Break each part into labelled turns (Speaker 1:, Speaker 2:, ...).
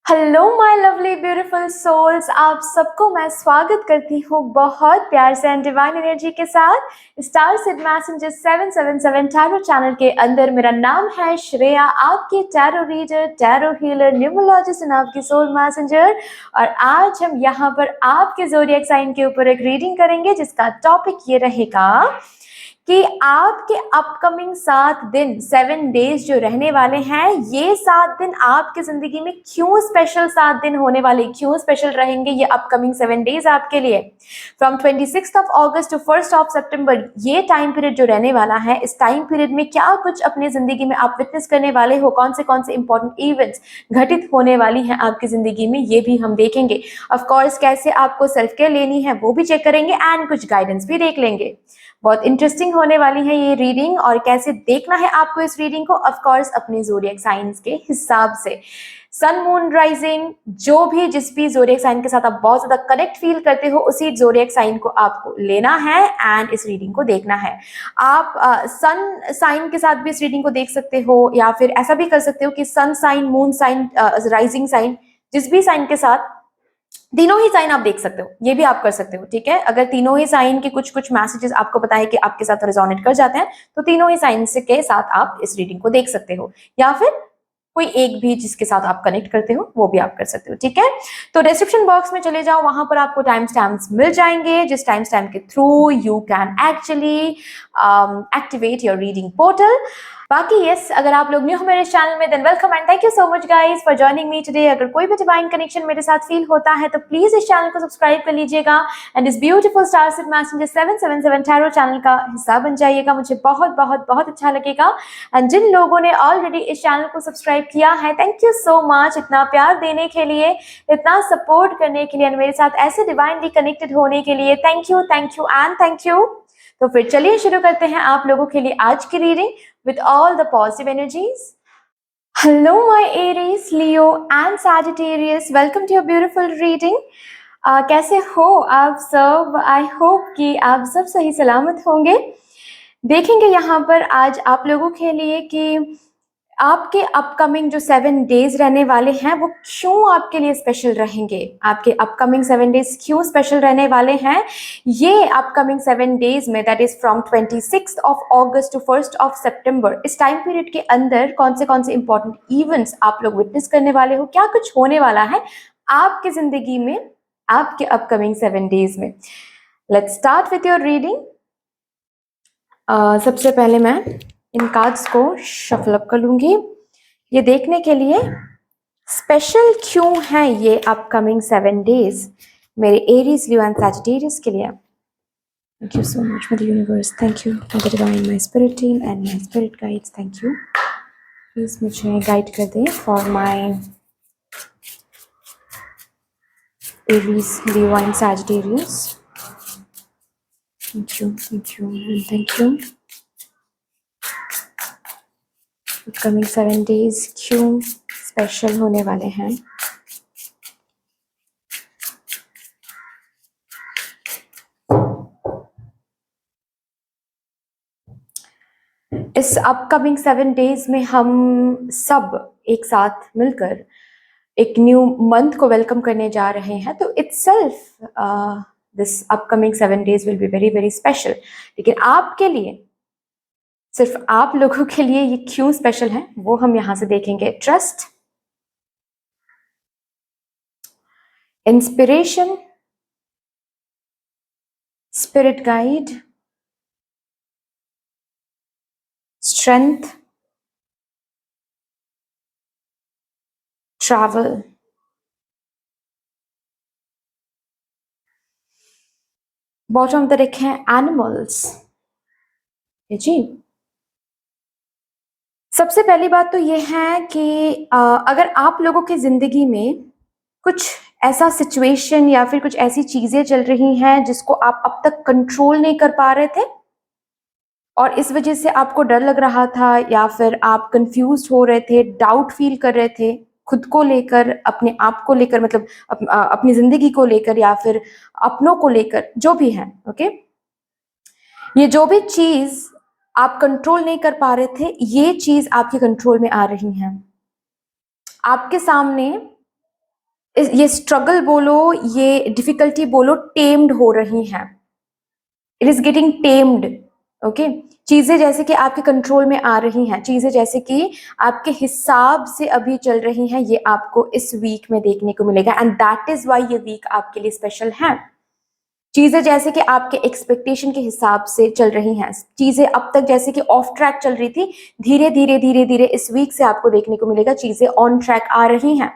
Speaker 1: Hello my lovely beautiful souls, आप सबको मैं स्वागत करती हूँ बहुत प्यार से एंड डिवाइन एनर्जी के साथ star seed messenger 777 tarot channel के अंदर। मेरा नाम है श्रेया, आपकी tarot reader, tarot healer, numerologist and आपकी सोल मैसेंजर। और आज हम यहाँ पर आपके ज़ोडिएक साइन के ऊपर एक रीडिंग करेंगे जिसका टॉपिक ये रहेगा कि आपके अपकमिंग 7 दिन 7 डेज जो रहने वाले हैं, ये 7 दिन आपकी जिंदगी में क्यों स्पेशल 7 दिन होने वाले, क्यों स्पेशल रहेंगे ये अपकमिंग 7 डेज आपके लिए। From 26 of August to 1 of September ये टाइम पीरियड जो रहने वाला है, इस टाइम पीरियड में क्या कुछ अपनी जिंदगी में आप विटनेस करने वाले हो, कौन से इंपॉर्टेंट इवेंट्स घटित होने वाली हैं आपकी जिंदगी में, ये भी हम देखेंगे। ऑफ कोर्स कैसे आपको सेल्फ केयर लेनी है वो भी चेक करेंगे एंड कुछ गाइडेंस भी देख लेंगे। बहुत इंटरेस्टिंग होने वाली है ये रीडिंग। और कैसे देखना है आपको इस रीडिंग को, ऑफ कोर्स अपने ज़ोडिएक साइंस के हिसाब से। सन, मून, राइजिंग, जो भी जिस भी ज़ोडिएक साइन के साथ आप बहुत ज्यादा कनेक्ट फील करते हो, उसी ज़ोडिएक साइन को आपको लेना है एंड इस रीडिंग को देखना है। आप सन साइन के साथ भी इस रीडिंग को देख सकते हो, या फिर ऐसा भी कर सकते हो कि sun sign, moon sign, rising sign, जिस भी साइन के साथ, तीनों ही साइन आप देख सकते हो, ये भी आप कर सकते हो। ठीक है, अगर तीनों ही साइन के कुछ कुछ मैसेजेस आपको पता है कि आपके साथ रेजोनेट कर जाते हैं, तो तीनों ही साइन के साथ आप इस रीडिंग को देख सकते हो, या फिर कोई एक भी जिसके साथ आप कनेक्ट करते हो वो भी आप कर सकते हो। ठीक है, तो डिस्क्रिप्शन बॉक्स में चले जाओ, वहां पर आपको टाइम स्टैम्प्स मिल जाएंगे, जिस टाइम स्टैम्प के through you can actually activate your reading portal. बाकी यस, अगर आप लोग न्यू हो मेरे चैनल में, than welcome and thank you so much guys for joining me today. अगर कोई भी डिवाइन कनेक्शन मेरे साथ फील होता है तो प्लीज इस चैनल को सब्सक्राइब कर लीजिएगा एंड इस beautiful star seed messenger 777 tarot channel का हिस्सा बन जाइएगा, मुझे बहुत बहुत बहुत अच्छा लगेगा। एंड जिन लोगों ने ऑलरेडी इस चैनल को सब्सक्राइब किया है, थैंक यू सो मच इतना प्यार देने के लिए, इतना सपोर्ट करने के लिए, मेरे साथ ऐसे डिवाइनली कनेक्टेड होने के लिए। Thank you and thank you. तो फिर चलिए शुरू करते हैं आप लोगों के लिए आज की reading with all the positive energies. Hello my Aries, Leo and Sagittarius, welcome to your beautiful reading. कैसे हो आप सब? आई होप कि आप सब सही सलामत होंगे। देखेंगे यहाँ पर आज आप लोगों के लिए कि आपके अपकमिंग जो 7 डेज रहने वाले हैं वो क्यों आपके लिए स्पेशल रहेंगे। आपके अपकमिंग 7 डेज क्यों स्पेशल रहने वाले हैं, ये अपकमिंग 7 डेज में, that is from 26 of August to 1 of September, इस टाइम पीरियड के अंदर कौन से इंपॉर्टेंट इवेंट्स आप लोग विटनेस करने वाले हो, क्या कुछ होने वाला है आपकी जिंदगी में आपके अपकमिंग 7 डेज में। Let's start with your reading. सबसे पहले मैं इन कार्ड्स को शफल अप कर लूंगी, ये देखने के लिए स्पेशल क्यों है ये अपकमिंग 7 डेज मेरे एरीज, लियो एंड सैजिटेरियस के लिए। Thank you so much mother universe, thank you for the divine, my spirit team and my spirit guides, thank you. Please मुझे गाइड कर दें for my Aries, Leo and Sagittarius. Thank you and thank you. Upcoming 7 days क्यों special होने वाले हैं। इस upcoming 7 days में हम सब एक साथ मिलकर एक न्यू मंथ को वेलकम करने जा रहे हैं, तो itself this upcoming 7 days will B very very special. लेकिन आपके लिए, सिर्फ आप लोगों के लिए ये क्यों स्पेशल है वो हम यहां से देखेंगे। Trust, inspiration, spirit guide, strength, travel, bottom of the deck है एनिमल्स। जी, सबसे पहली बात तो ये है कि अगर आप लोगों की जिंदगी में कुछ ऐसा सिचुएशन या फिर कुछ ऐसी चीजें चल रही हैं जिसको आप अब तक कंट्रोल नहीं कर पा रहे थे और इस वजह से आपको डर लग रहा था, या फिर आप कंफ्यूज हो रहे थे, डाउट फील कर रहे थे खुद को लेकर, अपने आप को लेकर, मतलब अपनी जिंदगी को लेकर या फिर अपनों को लेकर, जो भी है। ओके, ये जो भी चीज आप कंट्रोल नहीं कर पा रहे थे, ये चीज आपके कंट्रोल में आ रही है। आपके सामने ये स्ट्रगल बोलो, ये डिफिकल्टी बोलो, टेम्ड हो रही हैं, it is getting tamed. Okay, चीजें जैसे कि आपके कंट्रोल में आ रही हैं, चीजें जैसे कि आपके हिसाब से अभी चल रही हैं, ये आपको इस वीक में देखने को मिलेगा, एंड दैट इज वाई ये वीक आपके लिए स्पेशल है। चीजें जैसे कि आपके एक्सपेक्टेशन के हिसाब से चल रही हैं, चीजें अब तक जैसे कि ऑफ ट्रैक चल रही थी, धीरे धीरे धीरे धीरे इस वीक से आपको देखने को मिलेगा चीजें ऑन ट्रैक आ रही हैं,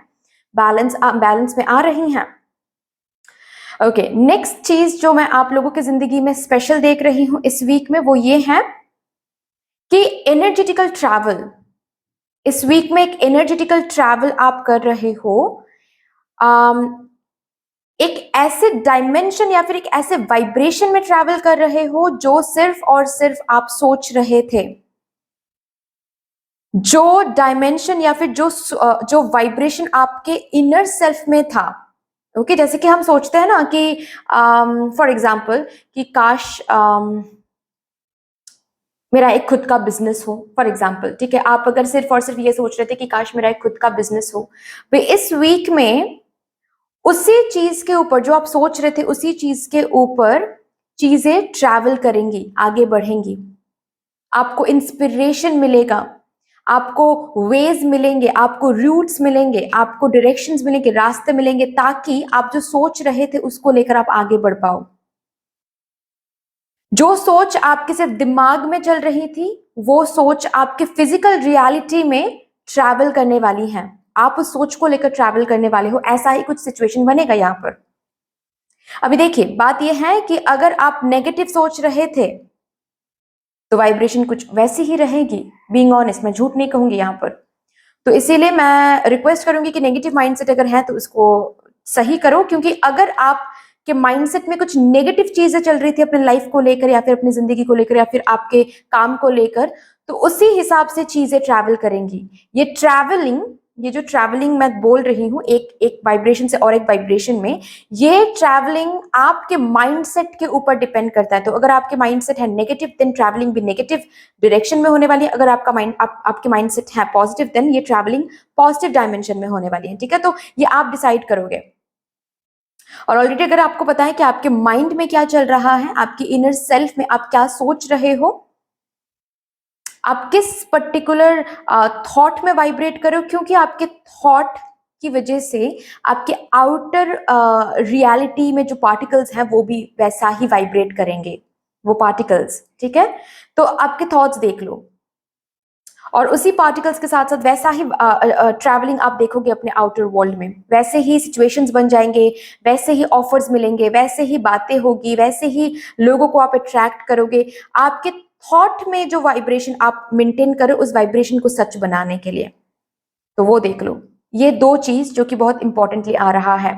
Speaker 1: बैलेंस में आ रही हैं। ओके, नेक्स्ट चीज जो मैं आप लोगों की जिंदगी में स्पेशल देख रही हूं इस वीक में, वो ये है कि एनर्जेटिकल ट्रैवल। इस वीक में एक एनर्जेटिकल ट्रैवल आप कर रहे हो, एक ऐसे डायमेंशन या फिर एक ऐसे वाइब्रेशन में ट्रैवल कर रहे हो जो सिर्फ और सिर्फ आप सोच रहे थे। जो डायमेंशन या फिर जो वाइब्रेशन आपके इनर सेल्फ में था। ओके, जैसे कि हम सोचते हैं ना कि फॉर एग्जाम्पल कि काश मेरा एक खुद का बिजनेस हो, फॉर एग्जाम्पल, ठीक है, आप अगर सिर्फ और सिर्फ ये सोच रहे थे कि काश मेरा एक खुद का बिजनेस हो, तो इस वीक में उसी चीज के ऊपर जो आप सोच रहे थे, उसी चीज के ऊपर चीजें ट्रैवल करेंगी, आगे बढ़ेंगी, आपको इंस्पिरेशन मिलेगा, आपको वेज मिलेंगे, आपको रूट्स मिलेंगे, आपको डायरेक्शंस मिलेंगे, रास्ते मिलेंगे, ताकि आप जो सोच रहे थे उसको लेकर आप आगे बढ़ पाओ। जो सोच आपके सिर्फ दिमाग में चल रही थी, वो सोच आपके फिजिकल रियलिटी में ट्रैवल करने वाली है, आप उस सोच को लेकर ट्रैवल करने वाले हो, ऐसा ही कुछ सिचुएशन बनेगा यहां पर। अभी देखिए, बात यह है कि अगर आप नेगेटिव सोच रहे थे तो वाइब्रेशन कुछ वैसी ही रहेगी, बीइंग ऑनेस्ट, मैं झूठ नहीं कहूंगी यहां पर। तो इसीलिए मैं रिक्वेस्ट करूंगी कि नेगेटिव माइंडसेट अगर है तो उसको सही करो, क्योंकि अगर आप के माइंडसेट में कुछ नेगेटिव चीजें चल रही थी अपने लाइफ को लेकर या फिर अपनी जिंदगी को लेकर या फिर आपके काम को लेकर, तो उसी हिसाब से चीजें ट्रैवल करेंगी। ये जो ट्रैवलिंग मैं बोल रही हूँ, एक एक वाइब्रेशन से और एक वाइब्रेशन में, ये ट्रैवलिंग आपके माइंडसेट के ऊपर डिपेंड करता है। तो अगर आपके माइंडसेट है नेगेटिव, देन ट्रैवलिंग भी नेगेटिव डायरेक्शन में होने वाली है। अगर आपका आपके माइंडसेट है पॉजिटिव, देन ये ट्रैवलिंग पॉजिटिव डायमेंशन में होने वाली है। ठीक है, तो ये आप डिसाइड करोगे। और ऑलरेडी अगर आपको पता है कि आपके माइंड में क्या चल रहा है, आपकी इनर सेल्फ में आप क्या सोच रहे हो, आप किस पर्टिकुलर थॉट में वाइब्रेट करो, क्योंकि आपके थॉट की वजह से आपके आउटर रियलिटी में जो पार्टिकल्स हैं वो भी वैसा ही वाइब्रेट करेंगे, वो पार्टिकल्स। ठीक है, तो आपके थॉट्स देख लो, और उसी पार्टिकल्स के साथ साथ वैसा ही ट्रैवलिंग आप देखोगे अपने आउटर वर्ल्ड में, वैसे ही सिचुएशंस बन जाएंगे, वैसे ही ऑफर्स मिलेंगे, वैसे ही बातें होगी, वैसे ही लोगों को आप अट्रैक्ट करोगे। आपके थॉट में जो वाइब्रेशन आप मेंटेन करो, उस वाइब्रेशन को सच बनाने के लिए, तो वो देख लो। ये दो चीज जो कि बहुत इंपॉर्टेंटली आ रहा है,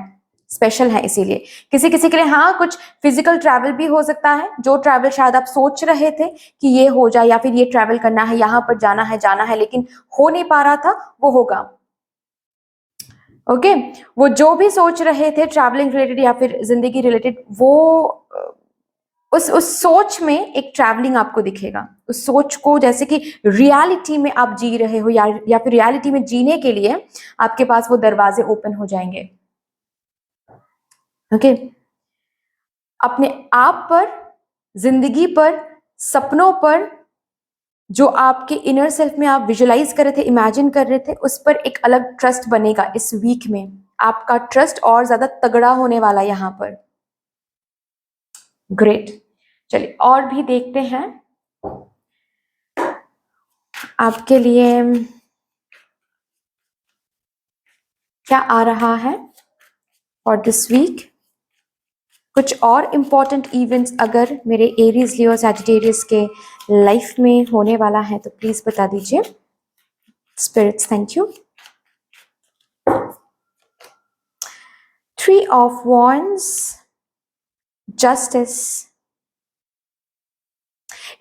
Speaker 1: स्पेशल है। इसीलिए किसी किसी के लिए हाँ कुछ फिजिकल ट्रैवल भी हो सकता है, जो ट्रैवल शायद आप सोच रहे थे कि ये हो जाए या फिर ये ट्रैवल करना है, यहाँ पर जाना है, लेकिन हो नहीं पा रहा था, वो होगा। ओके, वो जो भी सोच रहे थे ट्रैवलिंग रिलेटेड या फिर जिंदगी रिलेटेड, वो उस सोच में एक ट्रैवलिंग आपको दिखेगा। उस सोच को जैसे कि रियलिटी में आप जी रहे हो, या फिर रियलिटी में जीने के लिए आपके पास वो दरवाजे ओपन हो जाएंगे। ओके, अपने आप पर, जिंदगी पर, सपनों पर, जो आपके इनर सेल्फ में आप विजुलाइज कर रहे थे, इमेजिन कर रहे थे, उस पर एक अलग ट्रस्ट बनेगा इस वीक में। आपका ट्रस्ट और ज्यादा तगड़ा होने वाला है यहां पर। ग्रेट, चलिए और भी देखते हैं आपके लिए क्या आ रहा है फॉर दिस वीक। कुछ और इम्पॉर्टेंट इवेंट्स अगर मेरे एरीज, लियो, सैजिटेरियस के लाइफ में होने वाला है तो प्लीज बता दीजिए spirits. Thank you. 3 of Wands, justice.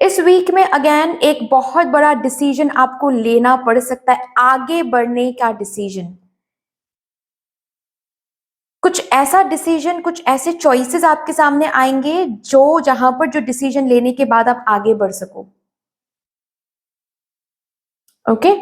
Speaker 1: इस वीक में अगेन एक बहुत बड़ा डिसीजन आपको लेना पड़ सकता है, आगे बढ़ने का डिसीजन। कुछ ऐसा डिसीजन, कुछ ऐसे चॉइसेस आपके सामने आएंगे जो जहां पर जो डिसीजन लेने के बाद आप आगे बढ़ सको। ओके,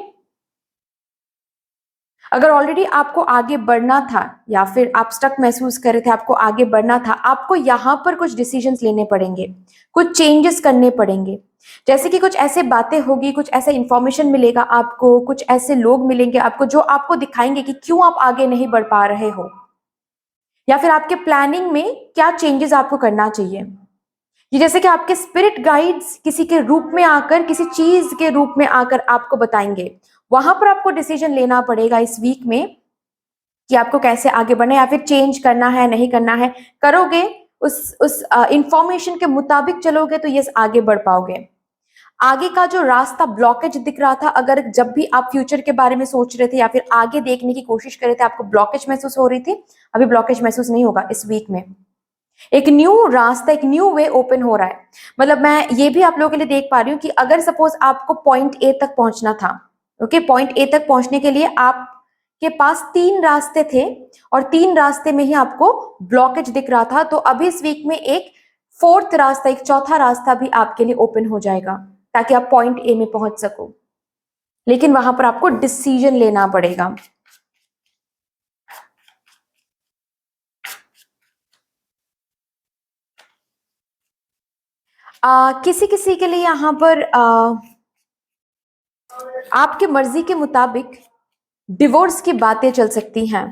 Speaker 1: अगर ऑलरेडी आपको आगे बढ़ना था या फिर आप स्टक महसूस कर रहे थे, आपको आगे बढ़ना था, आपको यहाँ पर कुछ डिसीजंस लेने पड़ेंगे, कुछ चेंजेस करने पड़ेंगे। जैसे कि कुछ ऐसे बातें होगी, कुछ ऐसा इंफॉर्मेशन मिलेगा आपको, कुछ ऐसे लोग मिलेंगे आपको जो आपको दिखाएंगे कि क्यों आप आगे नहीं बढ़ पा रहे हो, या फिर आपके प्लानिंग में क्या चेंजेस आपको करना चाहिए। ये जैसे कि आपके स्पिरिट गाइड्स किसी के रूप में आकर, किसी चीज के रूप में आकर आपको बताएंगे। वहां पर आपको डिसीजन लेना पड़ेगा इस वीक में कि आपको कैसे आगे बढ़ना है, या फिर चेंज करना है, नहीं करना है। करोगे, उस इंफॉर्मेशन के मुताबिक चलोगे तो यस आगे बढ़ पाओगे। आगे का जो रास्ता ब्लॉकेज दिख रहा था, अगर जब भी आप फ्यूचर के बारे में सोच रहे थे या फिर आगे देखने की कोशिश कर रहे थे, आपको ब्लॉकेज महसूस हो रही थी, अभी ब्लॉकेज महसूस नहीं होगा इस वीक में। एक न्यू रास्ता, एक न्यू वे ओपन हो रहा है। मतलब मैं ये भी आप लोगों के लिए देख पा रही हूँ कि अगर सपोज आपको पॉइंट ए तक पहुंचना था, ओके, पॉइंट ए तक पहुंचने के लिए आपके पास 3 रास्ते थे और 3 रास्ते में ही आपको ब्लॉकेज दिख रहा था, तो अभी इस वीक में एक फोर्थ रास्ता, एक चौथा रास्ता भी आपके लिए ओपन हो जाएगा ताकि आप पॉइंट ए में पहुंच सको। लेकिन वहां पर आपको डिसीजन लेना पड़ेगा। किसी किसी के लिए यहाँ पर आपके मर्जी के मुताबिक डिवोर्स की बातें चल सकती हैं,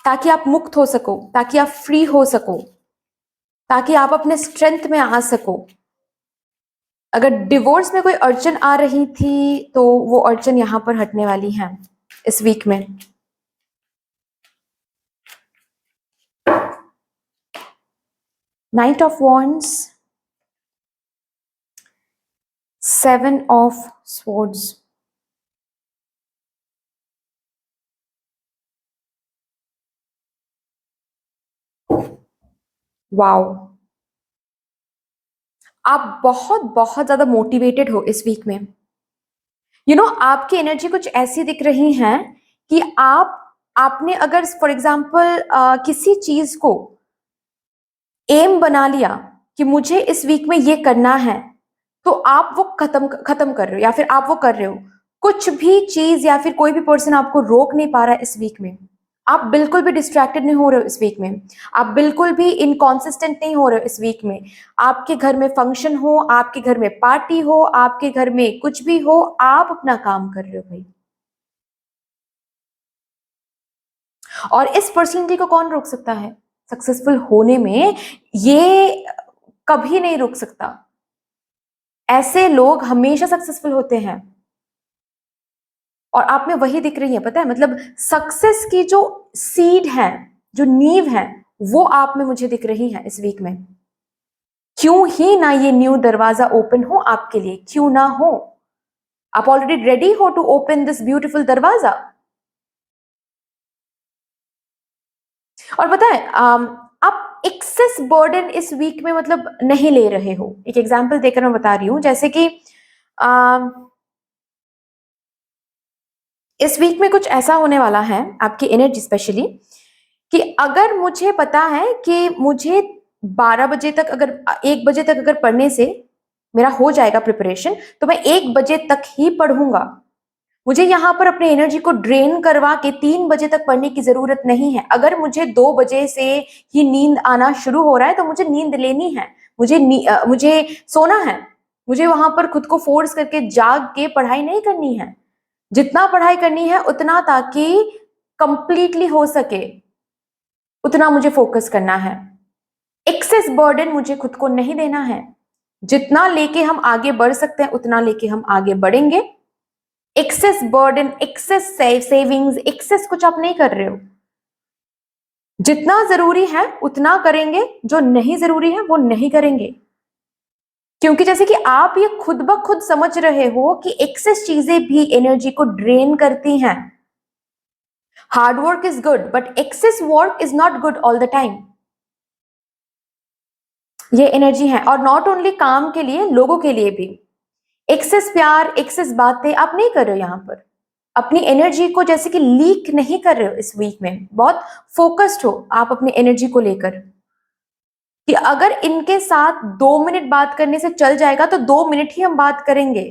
Speaker 1: ताकि आप मुक्त हो सको, ताकि आप फ्री हो सको, ताकि आप अपने स्ट्रेंथ में आ सको। अगर डिवोर्स में कोई अड़चन आ रही थी तो वो अड़चन यहां पर हटने वाली है इस वीक में। Night of wands, 7 of swords, wow, आप बहुत बहुत ज्यादा मोटिवेटेड हो इस वीक में। आपकी एनर्जी कुछ ऐसी दिख रही है कि आपने अगर फॉर एग्जाम्पल किसी चीज को एम बना लिया कि मुझे इस वीक में ये करना है, तो आप वो खत्म कर रहे हो या फिर आप वो कर रहे हो। कुछ भी चीज या फिर कोई भी पर्सन आपको रोक नहीं पा रहा है इस वीक में। आप बिल्कुल भी डिस्ट्रैक्टेड नहीं हो रहे हो इस वीक में। आप बिल्कुल भी इनकॉन्सिस्टेंट नहीं हो रहे हो इस वीक में। आपके घर में फंक्शन हो, आपके घर में पार्टी हो, आपके घर में कुछ भी हो, आप अपना काम कर रहे हो भाई। और इस पर्सनैलिटी को कौन रोक सकता है सक्सेसफुल होने में? ये कभी नहीं रोक सकता। ऐसे लोग हमेशा सक्सेसफुल होते हैं और आप में वही दिख रही है। पता है, मतलब सक्सेस की जो सीड है, जो नींव है, वो आप में मुझे दिख रही है इस वीक में। क्यों ही ना ये न्यू दरवाजा ओपन हो आपके लिए, क्यों ना हो? आप ऑलरेडी रेडी हो टू ओपन दिस ब्यूटीफुल दरवाजा। और पता है, आप एक्सेस बर्डन इस वीक में मतलब नहीं ले रहे हो। एक एग्जांपल देकर मैं बता रही हूं, जैसे कि इस वीक में कुछ ऐसा होने वाला है आपकी एनर्जी स्पेशली, कि अगर मुझे पता है कि मुझे 12 बजे तक, अगर 1 बजे तक अगर पढ़ने से मेरा हो जाएगा प्रिपरेशन, तो मैं 1 बजे तक ही पढ़ूंगा। मुझे यहाँ पर अपने एनर्जी को ड्रेन करवा के 3 बजे तक पढ़ने की जरूरत नहीं है। अगर मुझे 2 बजे से ही नींद आना शुरू हो रहा है तो मुझे नींद लेनी है, मुझे सोना है। मुझे वहां पर खुद को फोर्स करके जाग के पढ़ाई नहीं करनी है। जितना पढ़ाई करनी है उतना, ताकि कंप्लीटली हो सके उतना मुझे फोकस करना है। एक्सेस बर्डन मुझे खुद को नहीं देना है। जितना लेके हम आगे बढ़ सकते हैं उतना लेके हम आगे बढ़ेंगे। Excess burden, excess savings, excess कुछ आप नहीं कर रहे हो। जितना जरूरी है उतना करेंगे, जो नहीं जरूरी है वो नहीं करेंगे। क्योंकि जैसे कि आप ये खुद ब खुद समझ रहे हो कि एक्सेस चीजें भी एनर्जी को ड्रेन करती हैं। Hard work is good but excess work is not good all the time. ये एनर्जी है, और नॉट ओनली काम के लिए, लोगों के लिए भी। एक्सेस प्यार, एक्सेस बातें आप नहीं कर रहे हो यहाँ पर। अपनी एनर्जी को जैसे कि लीक नहीं कर रहे हो इस वीक में। बहुत फोकस्ड हो आप अपनी एनर्जी को लेकर, कि अगर इनके साथ 2 मिनट बात करने से चल जाएगा तो 2 मिनट ही हम बात करेंगे।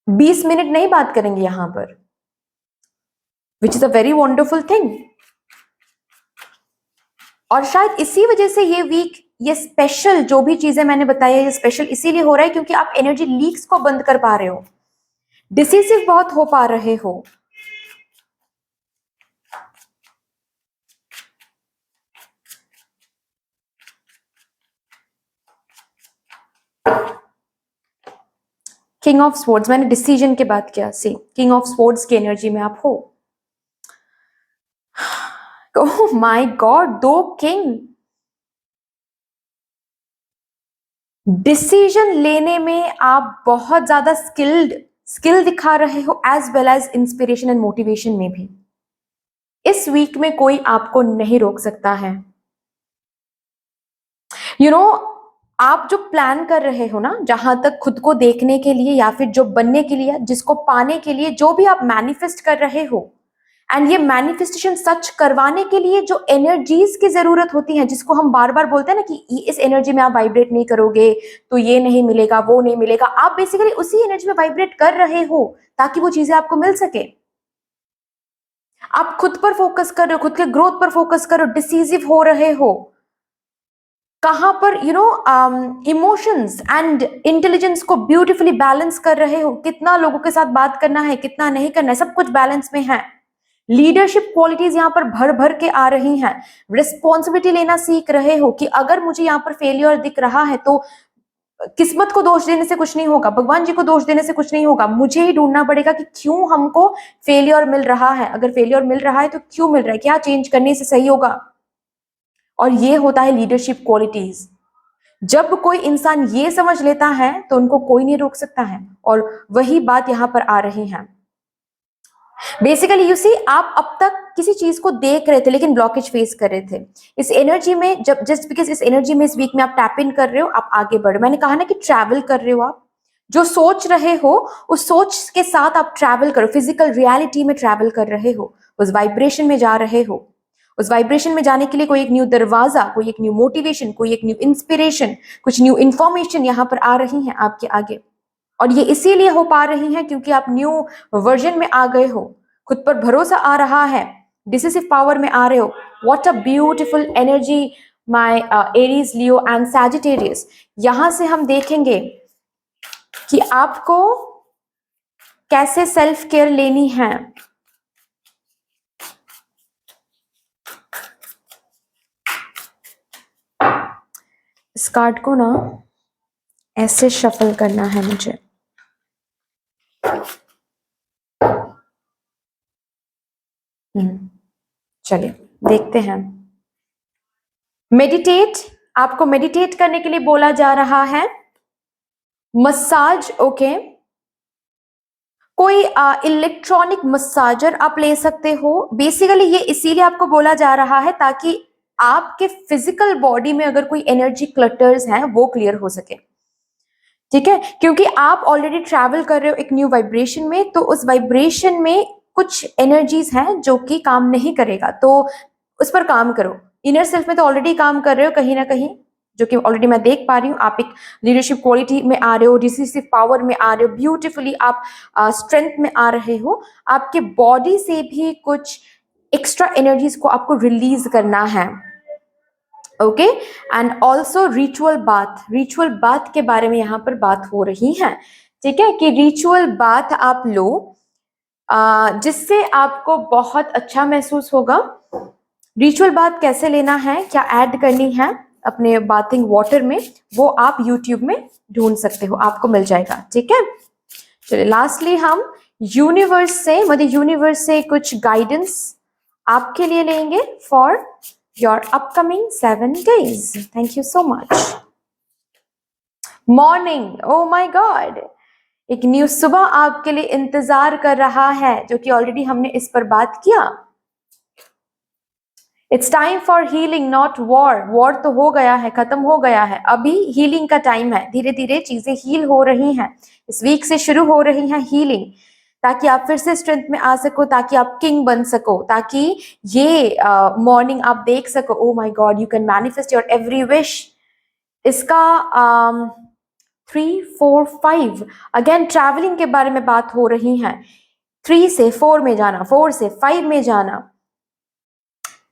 Speaker 1: 20 मिनट नहीं बात करेंगे यहां पर, which is a very wonderful thing. और शायद इसी वजह से ये वीक, ये स्पेशल जो भी चीजें मैंने बताई है, ये स्पेशल इसीलिए हो रहा है क्योंकि आप एनर्जी लीक्स को बंद कर पा रहे हो, डिसिसिव बहुत हो पा रहे हो। किंग ऑफ स्वॉर्ड्स, मैंने डिसीजन के बात किया, सी किंग ऑफ स्वॉर्ड्स की एनर्जी में आप हो। Oh my God, 2 king. Decision लेने में आप बहुत ज्यादा स्किल दिखा रहे हो, as well as inspiration and motivation में भी। इस वीक में कोई आपको नहीं रोक सकता है। यू नो, आप जो प्लान कर रहे हो ना, जहां तक खुद को देखने के लिए या फिर जो बनने के लिए, जिसको पाने के लिए जो भी आप मैनिफेस्ट कर रहे हो, एंड ये मैनिफेस्टेशन सच करवाने के लिए जो एनर्जीज की जरूरत होती है, जिसको हम बार बार बोलते हैं ना कि इस एनर्जी में आप वाइब्रेट नहीं करोगे तो ये नहीं मिलेगा, वो नहीं मिलेगा, आप बेसिकली उसी एनर्जी में वाइब्रेट कर रहे हो ताकि वो चीजें आपको मिल सके। आप खुद पर फोकस कर रहे हो, खुद के ग्रोथ पर फोकस कर रहे हो, डिसीजिव हो रहे हो। कहां पर इमोशंस एंड इंटेलिजेंस को ब्यूटीफुली बैलेंस कर रहे हो, कितना लोगों के साथ बात करना है, कितना नहीं करना है, सब कुछ बैलेंस में है। लीडरशिप क्वालिटीज यहाँ पर भर भर के आ रही हैं। रिस्पॉन्सिबिलिटी लेना सीख रहे हो कि अगर मुझे यहाँ पर फेलियर दिख रहा है तो किस्मत को दोष देने से कुछ नहीं होगा, भगवान जी को दोष देने से कुछ नहीं होगा, मुझे ही ढूंढना पड़ेगा कि क्यों हमको फेलियर मिल रहा है। अगर फेलियर मिल रहा है तो क्यों मिल रहा है, क्या चेंज करने से सही होगा। और ये होता है लीडरशिप क्वालिटीज। जब कोई इंसान ये समझ लेता है तो उनको कोई नहीं रोक सकता है, और वही बात यहाँ पर आ रही है। बेसिकली यू सी, आप अब तक किसी चीज को देख रहे थे लेकिन ब्लॉकेज फेस कर रहे थे। इस एनर्जी में जब जस्ट बिकॉज इस एनर्जी में इस वीक में आप टैप इन कर रहे हो, आप आगे बढ़, मैंने कहा ना कि ट्रैवल कर रहे हो, आप जो सोच रहे हो उस सोच के साथ आप ट्रैवल करो, फिजिकल रियलिटी में ट्रैवल कर रहे हो, उस वाइब्रेशन में जा रहे हो। उस वाइब्रेशन में जाने के लिए कोई एक न्यू दरवाजा, कोई एक न्यू मोटिवेशन, कोई एक न्यू इंस्पिरेशन, कुछ न्यू इंफॉर्मेशन यहाँ पर आ रही है आपके आगे। और ये इसीलिए हो पा रही है क्योंकि आप न्यू वर्जन में आ गए हो, खुद पर भरोसा आ रहा है, डिसिसिव पावर में आ रहे हो। What a beautiful energy my Aries, Leo and Sagittarius. यहां से हम देखेंगे कि आपको कैसे सेल्फ केयर लेनी है। इस कार्ड को ना ऐसे शफल करना है मुझे। चलिए देखते हैं। मेडिटेट, आपको मेडिटेट करने के लिए बोला जा रहा है। मसाज, ओके, कोई इलेक्ट्रॉनिक मसाजर आप ले सकते हो। बेसिकली ये इसीलिए आपको बोला जा रहा है ताकि आपके फिजिकल बॉडी में अगर कोई एनर्जी क्लटर्स हैं वो क्लियर हो सके, ठीक है, क्योंकि आप ऑलरेडी ट्रैवल कर रहे हो एक न्यू वाइब्रेशन में, तो उस वाइब्रेशन में कुछ एनर्जीज हैं जो कि काम नहीं करेगा, तो उस पर काम करो। इनर सेल्फ में तो ऑलरेडी काम कर रहे हो कहीं ना कहीं, जो कि ऑलरेडी मैं देख पा रही हूँ। आप एक लीडरशिप क्वालिटी में आ रहे हो, डिसिसिव पावर में आ रहे हो, ब्यूटीफुली आप स्ट्रेंथ में आ रहे हो। आपके बॉडी से भी कुछ एक्स्ट्रा एनर्जीज को आपको रिलीज करना है, okay. And also ritual bath के बारे में यहाँ पर बात हो रही है, ठीक है, कि रिचुअल बाथ आप लो जिससे आपको बहुत अच्छा महसूस होगा। रिचुअल बाथ कैसे लेना है, क्या ऐड करनी है अपने बाथिंग वाटर में, वो आप यूट्यूब में ढूंढ सकते हो, आपको मिल जाएगा, ठीक है। चलिए लास्टली हम यूनिवर्स से कुछ गाइडेंस आपके लिए लेंगे for your upcoming 7 days। Thank you so much. Morning, O my God, एक न्यू सुबह आपके लिए इंतजार कर रहा है, जो कि ऑलरेडी हमने इस पर बात किया। It's time for healing not war. War तो हो गया है, खत्म हो गया है, अभी हीलिंग का टाइम है। धीरे धीरे चीजें हील हो रही हैं, इस वीक से शुरू हो रही हैं हीलिंग, ताकि आप फिर से स्ट्रेंथ में आ सको, ताकि आप किंग बन सको, ताकि ये मॉर्निंग आप देख सको। ओ my God, you can manifest your every wish. इसका 3, 4, 5। अगेन ट्रैवलिंग के बारे में बात हो रही है। 3 से 4 में जाना, 4 से 5 में जाना,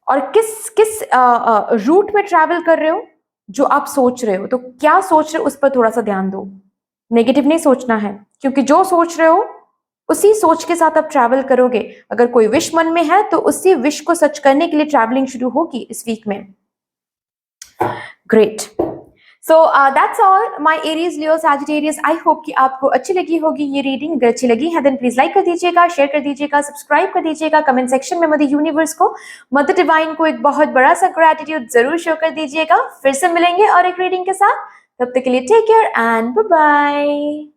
Speaker 1: और किस किस रूट में ट्रैवल कर रहे हो जो आप सोच रहे हो। तो क्या सोच रहे हो उस पर थोड़ा सा ध्यान दो। नेगेटिव नहीं सोचना है, क्योंकि जो सोच रहे हो उसी सोच के साथ आप ट्रैवल करोगे। अगर कोई विश मन में है तो उसी विश को सच करने के लिए ट्रैवलिंग शुरू होगी इस वीक में। Great. So that's all my Aries, Leo, Sagittarius. I hope कि आपको अच्छी लगी होगी ये रीडिंग। अगर अच्छी लगी है देन प्लीज लाइक कर दीजिएगा, शेयर कर दीजिएगा, सब्सक्राइब कर दीजिएगा। कमेंट सेक्शन में मदर यूनिवर्स को, मदर डिवाइन को एक बहुत बड़ा सा ग्रेटिट्यूड जरूर शो कर दीजिएगा। फिर से मिलेंगे और एक रीडिंग के साथ। तब तक के लिए take care and bye bye.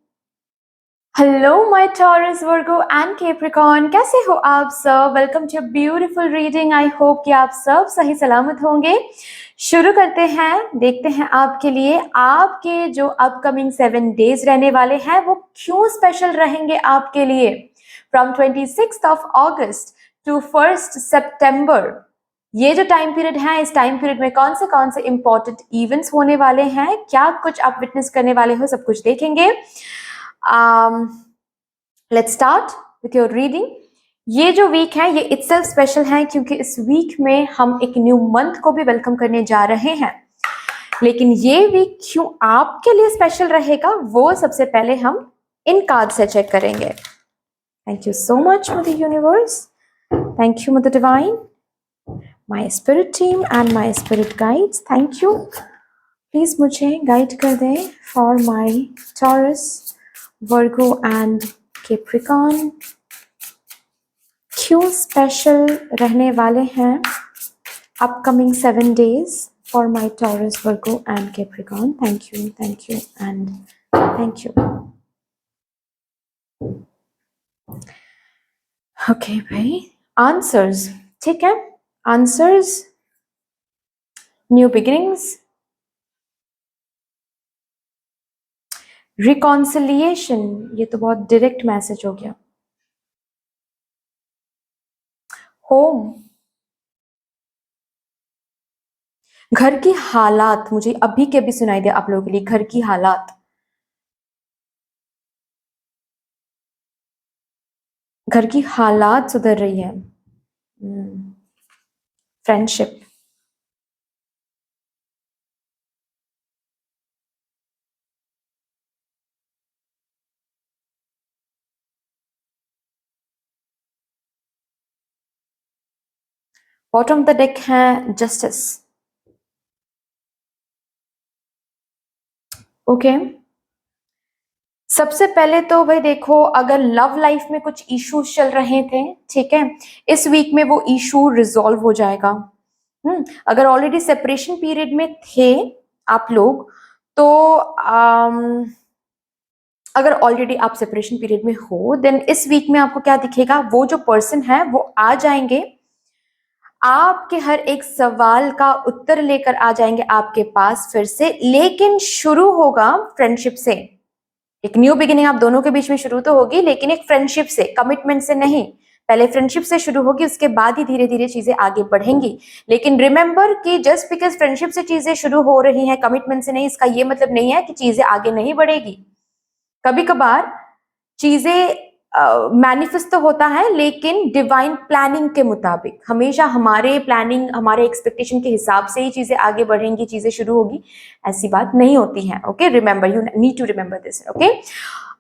Speaker 1: Hello my Taurus, Virgo and Capricorn, कैसे हो आप सब? Welcome to beautiful reading. I hope कि आप सब सही सलामत होंगे। शुरू करते हैं, देखते हैं आपके लिए आपके जो अपकमिंग 7 डेज रहने वाले हैं वो क्यों स्पेशल रहेंगे आपके लिए। फ्रॉम 26 ऑफ अगस्त टू 1 सितंबर, ये जो टाइम पीरियड है, इस टाइम पीरियड में कौन से इंपॉर्टेंट इवेंट्स होने वाले हैं, क्या कुछ आप विटनेस करने वाले हो, सब कुछ देखेंगे। Let's start with your reading. ये जो वीक है ये इटसेल्फ स्पेशल है, क्योंकि इस वीक में हम एक न्यू मंथ को भी वेलकम करने जा रहे हैं। लेकिन ये वीक क्यों आपके लिए स्पेशल रहेगा वो सबसे पहले हम इन कार्ड से चेक करेंगे। Thank you so much mother universe, thank you mother divine, my spirit team and my spirit guides, thank you. Please मुझे गाइड कर दें for my Taurus, Virgo and Capricorn. क्यों स्पेशल रहने वाले हैं upcoming 7 days for my Taurus, Virgo and Capricorn. Thank you and thank you. Okay भाई, answers, ठीक है। आंसर्स, न्यू बिगिनिंग्स, रिकॉन्सिलिएशन, ये तो बहुत डायरेक्ट मैसेज हो गया। होम, घर की हालात, मुझे अभी के अभी सुनाई दे आप लोगों के लिए, घर की हालात, घर की हालात सुधर रही है। Friendship, bottom of the deck है जस्टिस। ओके, सबसे पहले तो भाई देखो, अगर लव लाइफ में कुछ इश्यूज चल रहे थे, ठीक है, इस वीक में वो इशू रिजॉल्व हो जाएगा। अगर ऑलरेडी सेपरेशन पीरियड में थे आप लोग, तो अगर ऑलरेडी आप सेपरेशन पीरियड में हो देन इस वीक में आपको क्या दिखेगा, वो जो पर्सन है वो आ जाएंगे, आपके हर एक सवाल का उत्तर लेकर आ जाएंगे आपके पास फिर से। लेकिन शुरू होगा फ्रेंडशिप से, एक न्यू बिगिनिंग आप दोनों के बीच में शुरू तो होगी, लेकिन एक फ्रेंडशिप से, कमिटमेंट से नहीं। पहले फ्रेंडशिप से शुरू होगी, उसके बाद ही धीरे धीरे चीजें आगे बढ़ेंगी। लेकिन रिमेंबर कि जस्ट बिकॉज फ्रेंडशिप से चीजें शुरू हो रही हैं, कमिटमेंट से नहीं, इसका ये मतलब नहीं है कि चीजें आगे नहीं बढ़ेगी। कभी कभार चीजें मैनिफेस्ट तो होता है, लेकिन डिवाइन प्लानिंग के मुताबिक, हमेशा हमारे प्लानिंग, हमारे एक्सपेक्टेशन के हिसाब से ही चीजें आगे बढ़ेंगी, चीजें शुरू होगी, ऐसी बात नहीं होती है। Okay, remember, you need to remember this. Okay,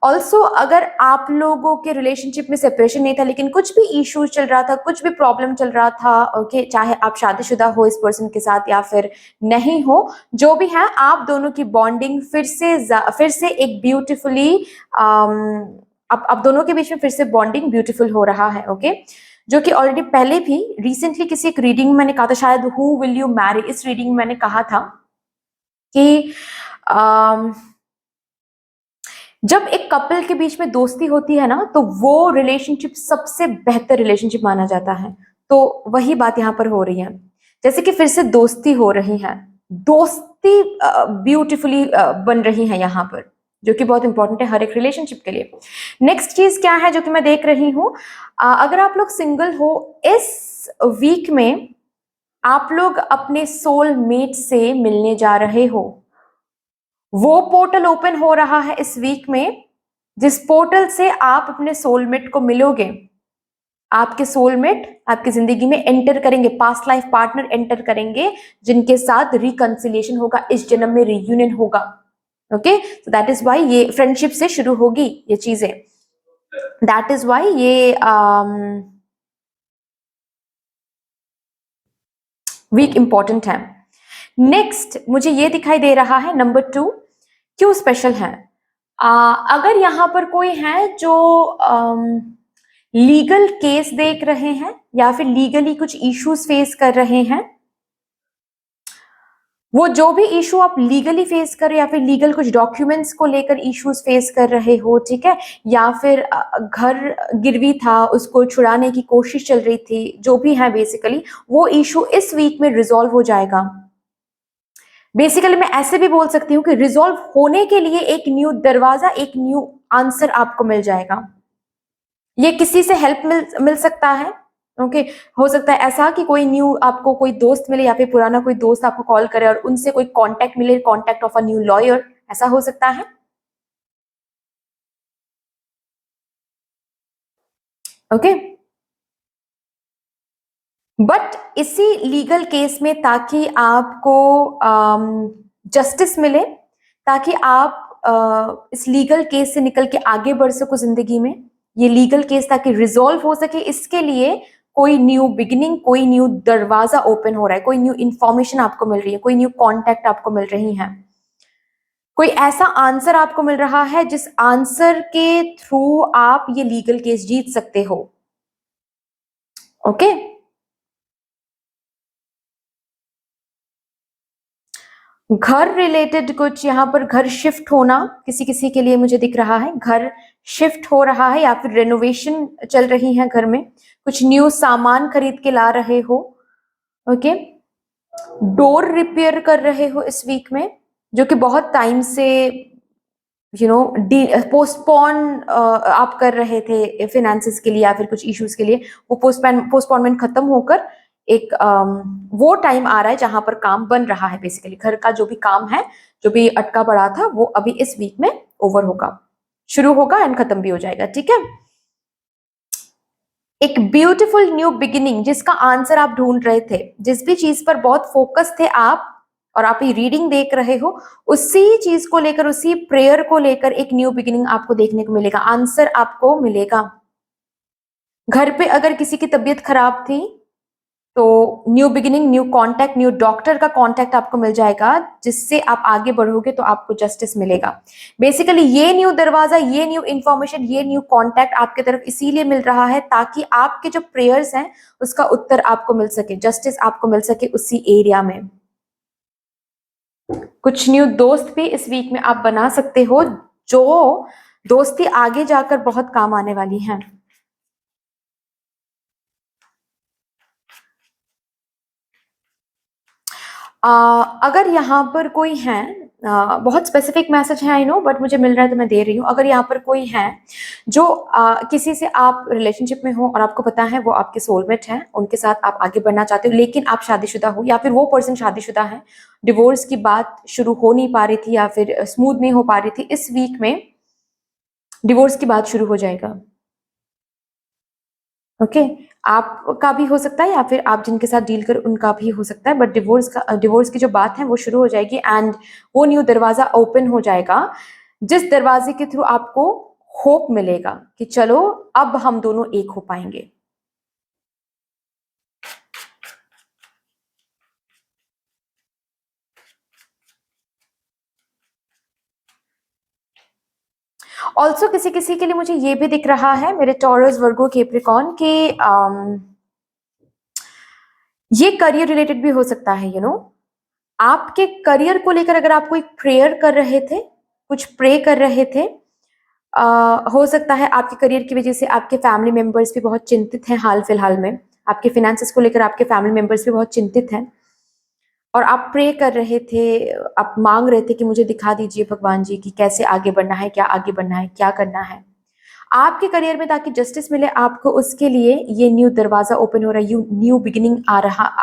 Speaker 1: also अगर आप लोगों के रिलेशनशिप में सेपरेशन नहीं था, लेकिन कुछ भी इश्यूज चल रहा था, कुछ भी प्रॉब्लम चल रहा था, ओके, चाहे आप शादीशुदा हो इस पर्सन के साथ या फिर नहीं हो, जो भी है, आप दोनों की बॉन्डिंग फिर से एक ब्यूटिफुली, अब दोनों के बीच में फिर से बॉन्डिंग ब्यूटीफुल हो रहा है। ओके, जो कि ऑलरेडी पहले भी रिसेंटली किसी एक रीडिंग में मैंने कहा था, शायद हु विल यू मैरी, इस रीडिंग में मैंने कहा था कि जब एक कपल के बीच में दोस्ती होती है ना, तो वो रिलेशनशिप सबसे बेहतर रिलेशनशिप माना जाता है। तो वही बात यहाँ पर हो रही है, जैसे कि फिर से दोस्ती हो रही है, दोस्ती ब्यूटीफुली बन रही है यहाँ पर, जो कि बहुत इंपॉर्टेंट है हर एक रिलेशनशिप के लिए। नेक्स्ट चीज क्या है जो कि मैं देख रही हूँ, अगर आप लोग सिंगल हो, इस वीक में आप लोग अपने सोल मेट से मिलने जा रहे हो। वो पोर्टल ओपन हो रहा है इस वीक में जिस पोर्टल से आप अपने सोलमेट को मिलोगे। आपके सोलमेट आपकी जिंदगी में एंटर करेंगे, पास्ट लाइफ पार्टनर एंटर करेंगे, जिनके साथ रिकंसिलिएशन होगा, इस जन्म में रियूनियन होगा। Okay, so that is why ये फ्रेंडशिप से शुरू होगी ये चीजें। दैट इज वाई ये वीक इंपॉर्टेंट है। नेक्स्ट मुझे ये दिखाई दे रहा है नंबर 2 क्यों स्पेशल है। अगर यहाँ पर कोई है जो लीगल केस देख रहे हैं या फिर लीगली कुछ इश्यूज फेस कर रहे हैं, वो जो भी इशू आप लीगली फेस कर रहे या फिर लीगल कुछ डॉक्यूमेंट्स को लेकर इश्यूज फेस कर रहे हो, ठीक है, या फिर घर गिरवी था उसको छुड़ाने की कोशिश चल रही थी, जो भी है बेसिकली वो इशू इस वीक में रिजॉल्व हो जाएगा। बेसिकली मैं ऐसे भी बोल सकती हूँ कि रिजॉल्व होने के लिए एक न्यू दरवाजा, एक न्यू आंसर आपको मिल जाएगा। ये किसी से हेल्प मिल सकता है। ओके, हो सकता है ऐसा कि कोई न्यू आपको कोई दोस्त मिले या फिर पुराना कोई दोस्त आपको कॉल करे और उनसे कोई कांटेक्ट मिले, contact of a new lawyer, ऐसा हो सकता है। ओके, बट इसी लीगल केस में ताकि आपको जस्टिस मिले, ताकि आप इस लीगल केस से निकल के आगे बढ़ सको जिंदगी में, ये लीगल केस ताकि रिजॉल्व हो सके, इसके लिए कोई न्यू बिगिनिंग, कोई न्यू दरवाजा ओपन हो रहा है, कोई न्यू इंफॉर्मेशन आपको मिल रही है, कोई न्यू कॉन्टेक्ट आपको मिल रही है, कोई ऐसा आंसर आपको मिल रहा है जिस आंसर के थ्रू आप ये लीगल केस जीत सकते हो। ओके, घर रिलेटेड कुछ यहाँ पर घर शिफ्ट होना किसी किसी के लिए मुझे दिख रहा है, घर शिफ्ट हो रहा है या फिर रेनोवेशन चल रही है घर में, कुछ न्यू सामान खरीद के ला रहे हो। ओके, डोर रिपेयर कर रहे हो इस वीक में, जो कि बहुत टाइम से पोस्टपोन आप कर रहे थे फिनेंसेस के लिए या फिर कुछ इश्यूज के लिए, वो पोस्टपोनमेंट खत्म होकर एक वो टाइम आ रहा है जहां पर काम बन रहा है। बेसिकली घर का जो भी काम है, जो भी अटका पड़ा था, वो अभी इस वीक में ओवर होगा, शुरू होगा एंड खत्म भी हो जाएगा। ठीक है, एक ब्यूटीफुल न्यू बिगिनिंग जिसका आंसर आप ढूंढ रहे थे, जिस भी चीज पर बहुत फोकस थे आप और आप ये रीडिंग देख रहे हो, उसी चीज को लेकर, उसी प्रेयर को लेकर एक न्यू बिगिनिंग आपको देखने को मिलेगा, आंसर आपको मिलेगा। घर पे अगर किसी की तबीयत खराब थी तो new beginning, new contact, new doctor का कांटेक्ट आपको मिल जाएगा, जिससे आप आगे बढ़ोगे तो आपको जस्टिस मिलेगा। बेसिकली ये न्यू दरवाजा, ये न्यू इंफॉर्मेशन, ये न्यू कांटेक्ट आपके तरफ इसीलिए मिल रहा है ताकि आपके जो प्रेयर्स हैं उसका उत्तर आपको मिल सके, जस्टिस आपको मिल सके उसी एरिया में। कुछ न्यू दोस्त भी इस वीक में आप बना सकते हो, जो दोस्ती आगे जाकर बहुत काम आने वाली है। अगर यहाँ पर कोई है, बहुत स्पेसिफिक मैसेज है आई नो, बट मुझे मिल रहा है तो मैं दे रही हूँ। अगर यहाँ पर कोई है जो किसी से आप रिलेशनशिप में हो और आपको पता है वो आपके सोलमेट हैं, उनके साथ आप आगे बढ़ना चाहते हो, लेकिन आप शादीशुदा हो या फिर वो पर्सन शादीशुदा है, डिवोर्स की बात शुरू हो नहीं पा रही थी या फिर स्मूथ नहीं हो पा रही थी, इस वीक में डिवोर्स की बात शुरू हो जाएगा। ओके, आपका भी हो सकता है या फिर आप जिनके साथ डील कर उनका भी हो सकता है, बट डिवोर्स की जो बात है वो शुरू हो जाएगी एंड वो न्यू दरवाजा ओपन हो जाएगा, जिस दरवाजे के थ्रू आपको होप मिलेगा कि चलो अब हम दोनों एक हो पाएंगे। ऑल्सो किसी किसी के लिए मुझे ये भी दिख रहा है, मेरे टॉरस, वर्गो, कैप्रिकॉर्न के ये करियर रिलेटेड भी हो सकता है। आपके करियर को लेकर अगर आप कोई प्रेयर कर रहे थे, कुछ प्रे कर रहे थे, हो सकता है आपके करियर की वजह से आपके फैमिली मेंबर्स भी बहुत चिंतित हैं हाल फिलहाल में, आपके फिनेंसेस को लेकर आपके फैमिली मेंबर्स भी बहुत चिंतित हैं और आप प्रे कर रहे थे, आप मांग रहे थे कि मुझे दिखा दीजिए भगवान जी कि कैसे आगे बढ़ना है, क्या आगे बढ़ना है, क्या करना है आपके करियर में ताकि जस्टिस मिले आपको। उसके लिए ये न्यू दरवाजा ओपन हो रहा है, न्यू बिगिनिंग आ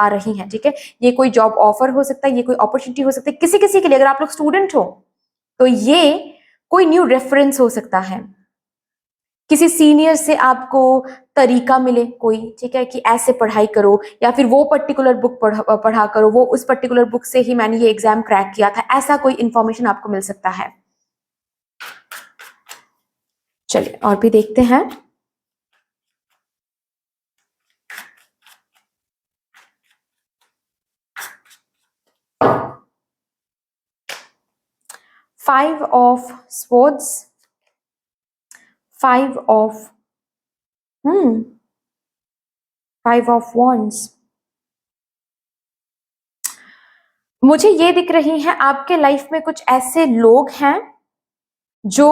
Speaker 1: रही है। ठीक है, ये कोई जॉब ऑफर हो सकता है, ये कोई अपॉर्चुनिटी हो सकती है किसी किसी के लिए। अगर आप लोग स्टूडेंट हो तो ये कोई न्यू रेफरेंस हो सकता है, किसी सीनियर से आपको तरीका मिले कोई, ठीक है, कि ऐसे पढ़ाई करो, या फिर वो पर्टिकुलर बुक पढ़ा करो, वो उस पर्टिकुलर बुक से ही मैंने ये एग्जाम क्रैक किया था, ऐसा कोई इंफॉर्मेशन आपको मिल सकता है। चलिए और भी देखते हैं। Five of swords, five of five of wands. मुझे ये दिख रही है आपके लाइफ में कुछ ऐसे लोग हैं जो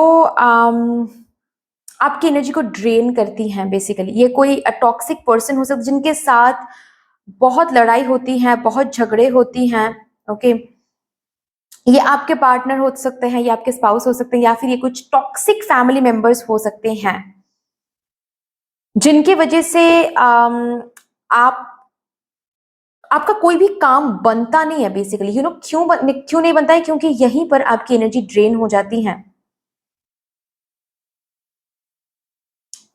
Speaker 1: आपकी एनर्जी को ड्रेन करती हैं। बेसिकली ये कोई टॉक्सिक पर्सन हो सकता है जिनके साथ बहुत लड़ाई होती है, बहुत झगड़े होती हैं। ओके, ये आपके पार्टनर हो सकते हैं, ये आपके स्पाउस हो सकते हैं, या फिर ये कुछ टॉक्सिक फैमिली मेंबर्स हो सकते हैं जिनकी वजह से आप आपका कोई भी काम बनता नहीं है। बेसिकली क्यों नहीं बनता है? क्योंकि यहीं पर आपकी एनर्जी ड्रेन हो जाती है।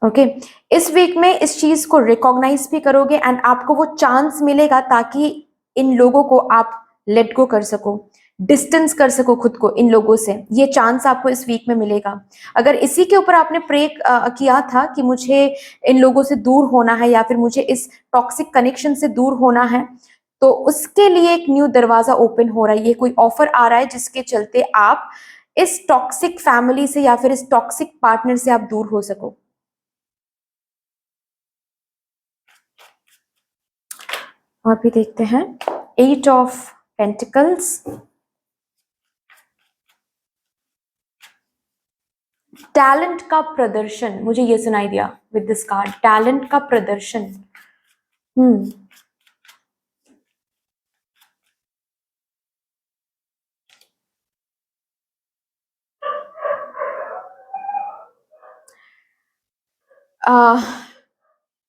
Speaker 1: ओके, इस वीक में इस चीज को रिकॉग्नाइज भी करोगे एंड आपको वो चांस मिलेगा ताकि इन लोगों को आप लेट गो कर सको, डिस्टेंस कर सको खुद को इन लोगों से। ये चांस आपको इस वीक में मिलेगा। अगर इसी के ऊपर आपने प्रे किया था कि मुझे इन लोगों से दूर होना है या फिर मुझे इस टॉक्सिक कनेक्शन से दूर होना है, तो उसके लिए एक न्यू दरवाजा ओपन हो रहा है। ये कोई ऑफर आ रहा है जिसके चलते आप इस टॉक्सिक फैमिली से या फिर इस टॉक्सिक पार्टनर से आप दूर हो सको। और भी देखते हैं। एट ऑफ पेंटिकल्स, टैलेंट का प्रदर्शन, मुझे ये सुनाई दिया विद दिस कार्ड, टैलेंट का प्रदर्शन।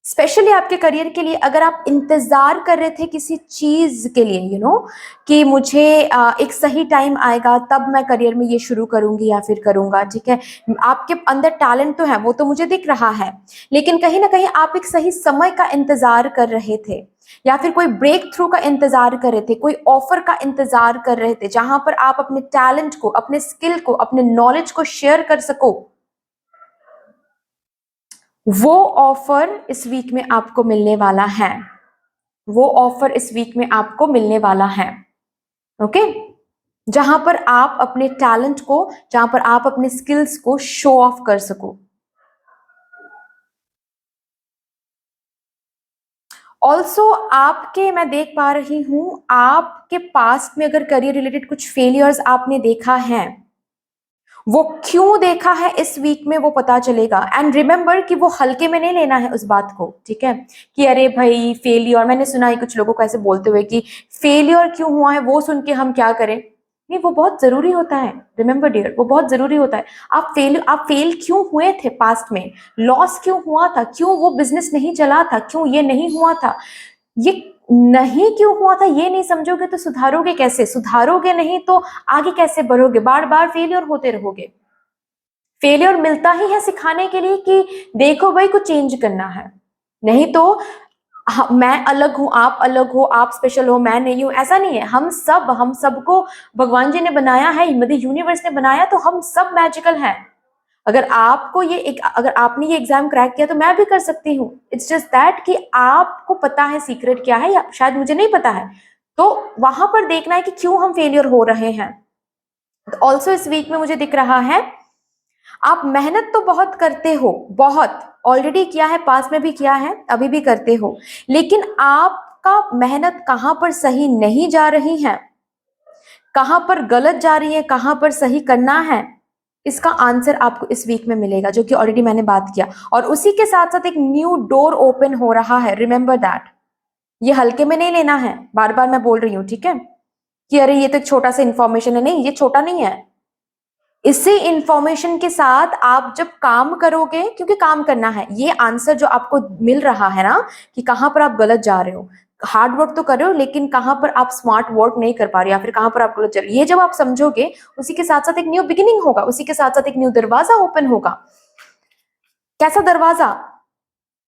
Speaker 1: स्पेशली आपके करियर के लिए, अगर आप इंतजार कर रहे थे किसी चीज के लिए, कि मुझे एक सही टाइम आएगा तब मैं करियर में ये शुरू करूंगी या फिर करूंगा, ठीक है, आपके अंदर टैलेंट तो है, वो तो मुझे दिख रहा है, लेकिन कहीं ना कहीं आप एक सही समय का इंतजार कर रहे थे, या फिर कोई ब्रेक थ्रू का इंतजार कर रहे थे, कोई ऑफर का इंतजार कर रहे थे जहां पर आप अपने टैलेंट को, अपने स्किल को, अपने नॉलेज को शेयर कर सको। वो ऑफर इस वीक में आपको मिलने वाला है। वो ऑफर इस वीक में आपको मिलने वाला है। ओके, जहां पर आप अपने टैलेंट को, जहां पर आप अपने स्किल्स को शो ऑफ कर सको। ऑल्सो आपके, मैं देख पा रही हूं आपके पास्ट में अगर करियर रिलेटेड कुछ फेलियर्स आपने देखा है, वो क्यों देखा है इस वीक में वो पता चलेगा। एंड रिमेंबर कि वो हल्के में नहीं लेना है उस बात को, ठीक है, कि अरे भाई फेलियर, मैंने सुना है कुछ लोगों को ऐसे बोलते हुए कि फेलियर क्यों हुआ है, वो सुन के हम क्या करें। नहीं, वो बहुत जरूरी होता है। रिमेंबर डियर, वो बहुत जरूरी होता है। आप फेल क्यों हुए थे पास्ट में, लॉस क्यों हुआ था, क्यों वो बिजनेस नहीं चला था, क्यों ये नहीं हुआ था, ये नहीं क्यों हुआ था, ये नहीं समझोगे तो सुधारोगे कैसे, सुधारोगे नहीं तो आगे कैसे बढ़ोगे। बार बार फेलियर होते रहोगे। फेलियर मिलता ही है सिखाने के लिए कि देखो भाई कुछ चेंज करना है, नहीं तो मैं अलग हूं, आप अलग हो, आप स्पेशल हो, मैं नहीं हूं, ऐसा नहीं है। हम सबको भगवान जी ने बनाया है, मतलब यूनिवर्स ने बनाया, तो हम सब मैजिकल हैं। अगर आपने ये एग्जाम क्रैक किया तो मैं भी कर सकती हूँ। इट्स जस्ट दैट कि आपको पता है सीक्रेट क्या है, या शायद मुझे नहीं पता है, तो वहां पर देखना है कि क्यों हम फेलियर हो रहे हैं। ऑल्सो इस वीक में मुझे दिख रहा है आप मेहनत तो बहुत करते हो, बहुत ऑलरेडी किया है, पास में भी किया है, अभी भी करते हो, लेकिन आपका मेहनत कहां पर सही नहीं जा रही है, कहां पर गलत जा रही है, कहां पर सही करना है, इसका आंसर आपको इस वीक में मिलेगा, जो कि ऑलरेडी मैंने बात किया। और उसी के साथ साथ एक न्यू डोर ओपन हो रहा है। रिमेंबर दैट, ये हल्के में नहीं लेना है। बार बार मैं बोल रही हूं, ठीक है, कि अरे ये तो एक छोटा सा इंफॉर्मेशन है, नहीं, ये छोटा नहीं है। इसी इंफॉर्मेशन के साथ आप जब काम करोगे, क्योंकि काम करना है, ये आंसर जो आपको मिल रहा है ना, कि कहां पर आप गलत जा रहे हो, हार्ड वर्क तो कर रहे हो लेकिन कहाँ पर आप स्मार्ट वर्क नहीं कर पा रहे, या फिर कहाँ पर आप गलत चल रहे, ये जब आप समझोगे उसी के साथ साथ एक न्यू बिगिनिंग होगा, उसी के साथ साथ एक न्यू दरवाजा ओपन होगा। कैसा दरवाजा?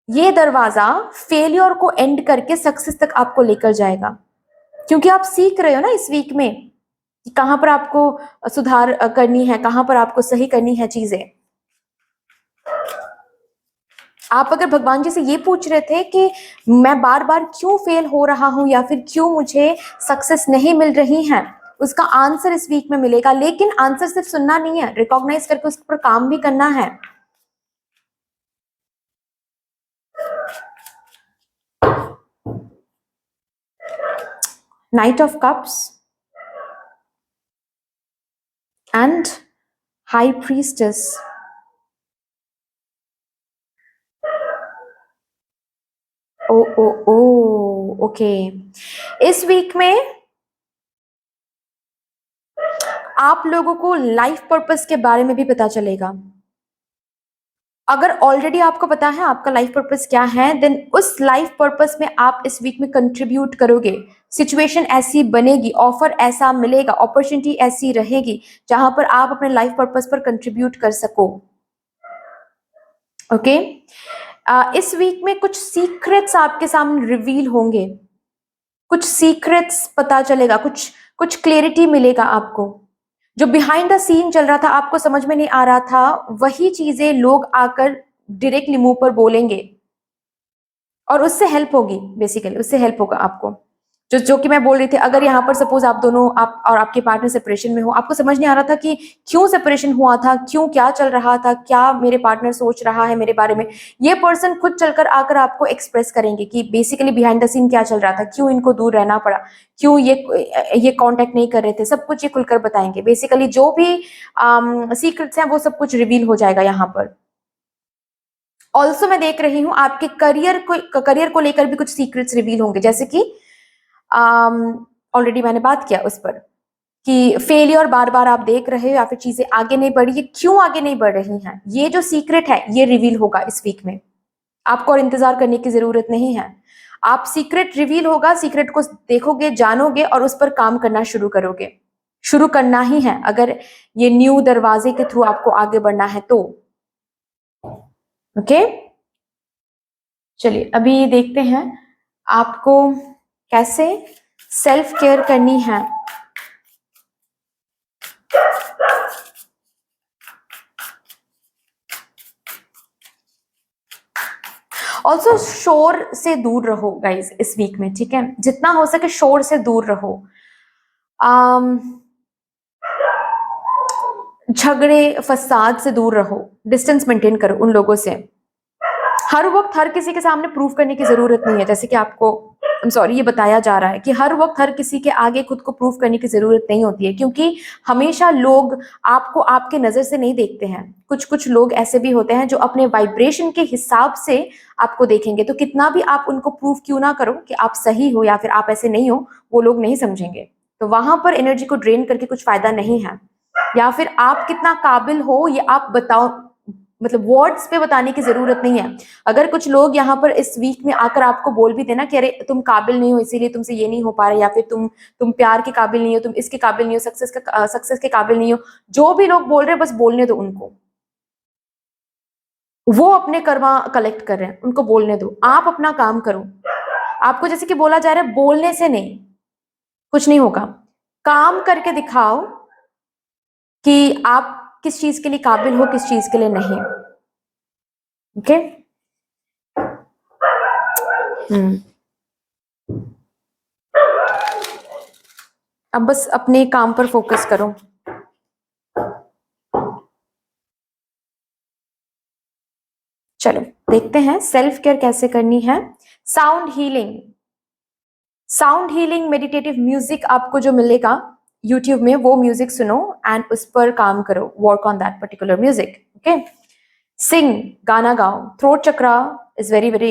Speaker 1: ये दरवाजा फेलियर को एंड करके सक्सेस तक आपको लेकर जाएगा, क्योंकि आप सीख रहे हो ना इस वीक में कि कहां पर आपको सुधार करनी है, कहां पर आपको सही करनी है चीजें। आप अगर भगवान जी से ये पूछ रहे थे कि मैं बार बार क्यों फेल हो रहा हूं या फिर क्यों मुझे सक्सेस नहीं मिल रही है, उसका आंसर इस वीक में मिलेगा। लेकिन आंसर सिर्फ सुनना नहीं है, रिकॉग्नाइज करके उस पर काम भी करना है। Knight of cups and high priestess. Oh oh oh okay, इस वीक में आप लोगों को लाइफ पर्पस के बारे में भी पता चलेगा। अगर ऑलरेडी आपको पता है आपका लाइफ पर्पस क्या है, देन उस लाइफ पर्पस में आप इस वीक में कंट्रीब्यूट करोगे। सिचुएशन ऐसी बनेगी, ऑफर ऐसा मिलेगा, अपॉर्चुनिटी ऐसी रहेगी जहां पर आप अपने लाइफ पर्पस पर कंट्रीब्यूट कर सको। ओके, इस वीक में कुछ सीक्रेट्स आपके सामने रिवील होंगे, कुछ सीक्रेट्स पता चलेगा, कुछ क्लैरिटी मिलेगा आपको। जो बिहाइंड द सीन चल रहा था, आपको समझ में नहीं आ रहा था, वही चीजें लोग आकर डायरेक्टली मुंह पर बोलेंगे और उससे हेल्प होगी, बेसिकली उससे हेल्प होगा आपको। जो कि मैं बोल रही थी, अगर यहाँ पर सपोज आप दोनों, आप और आपके पार्टनर सेपरेशन में हो, आपको समझ नहीं आ रहा था कि क्यों सेपरेशन हुआ था, क्यों, क्या चल रहा था, क्या मेरे पार्टनर सोच रहा है मेरे बारे में, ये पर्सन खुद चलकर आकर आपको एक्सप्रेस करेंगे कि बेसिकली बिहाइंड द सीन क्या चल रहा था, क्यों इनको दूर रहना पड़ा, क्यों ये कांटेक्ट नहीं कर रहे थे, सब कुछ ये खुलकर बताएंगे। बेसिकली जो भी सीक्रेट्स हैं वो सब कुछ रिवील हो जाएगा यहाँ पर। ऑल्सो मैं देख रही हूँ आपके करियर को लेकर भी कुछ सीक्रेट्स रिवील होंगे, जैसे कि ऑलरेडी मैंने बात किया उस पर कि फेलियर बार बार आप देख रहे हो या फिर चीजें आगे नहीं बढ़ी, ये क्यों आगे नहीं बढ़ रही हैं, ये जो सीक्रेट है ये रिवील होगा इस वीक में। आपको और इंतजार करने की जरूरत नहीं है, आप सीक्रेट रिवील होगा, सीक्रेट को देखोगे, जानोगे और उस पर काम करना शुरू करोगे। शुरू करना ही है अगर ये न्यू दरवाजे के थ्रू आपको आगे बढ़ना है तो। ओके, चलिए अभी देखते हैं आपको कैसे सेल्फ केयर करनी है। ऑल्सो शोर से दूर रहो गाइज इस वीक में, ठीक है, जितना हो सके शोर से दूर रहो। झगड़े फसाद से दूर रहो, डिस्टेंस मेंटेन करो उन लोगों से। हर वक्त हर किसी के सामने प्रूव करने की जरूरत नहीं है, जैसे कि आपको ये बताया जा रहा है कि हर वक्त हर किसी के आगे खुद को प्रूव करने की जरूरत नहीं होती है, क्योंकि हमेशा लोग आपको आपके नजर से नहीं देखते हैं। कुछ कुछ लोग ऐसे भी होते हैं जो अपने वाइब्रेशन के हिसाब से आपको देखेंगे, तो कितना भी आप उनको प्रूव क्यों ना करो कि आप सही हो या फिर आप ऐसे नहीं हो, वो लोग नहीं समझेंगे। तो वहां पर एनर्जी को ड्रेन करके कुछ फायदा नहीं है। या फिर आप कितना काबिल हो ये आप बताओ, मतलब वर्ड्स पे बताने की जरूरत नहीं है। अगर कुछ लोग यहाँ पर इस वीक में आकर आपको बोल भी देना कि अरे तुम काबिल नहीं हो इसीलिए तुमसे ये नहीं हो पा रहा, या फिर तुम प्यार के काबिल नहीं हो, तुम इसके काबिल नहीं हो, सक्सेस के काबिल नहीं हो, जो भी लोग बोल रहे हैं बस बोलने दो उनको। वो अपने कर्मा कलेक्ट कर रहे हैं, उनको बोलने दो, आप अपना काम करो। आपको जैसे कि बोला जा रहा है, बोलने से नहीं कुछ नहीं होगा, काम करके दिखाओ कि आप किस चीज के लिए काबिल हो, किस चीज के लिए नहीं। ओके, अब बस अपने काम पर फोकस करो। चलो देखते हैं सेल्फ केयर कैसे करनी है। Sound healing, sound healing meditative music आपको जो मिलेगा यूट्यूब में, वो म्यूजिक सुनो एंड उस पर काम करो, work on that particular music. Okay, sing, गाना गाओ, throat chakra is very very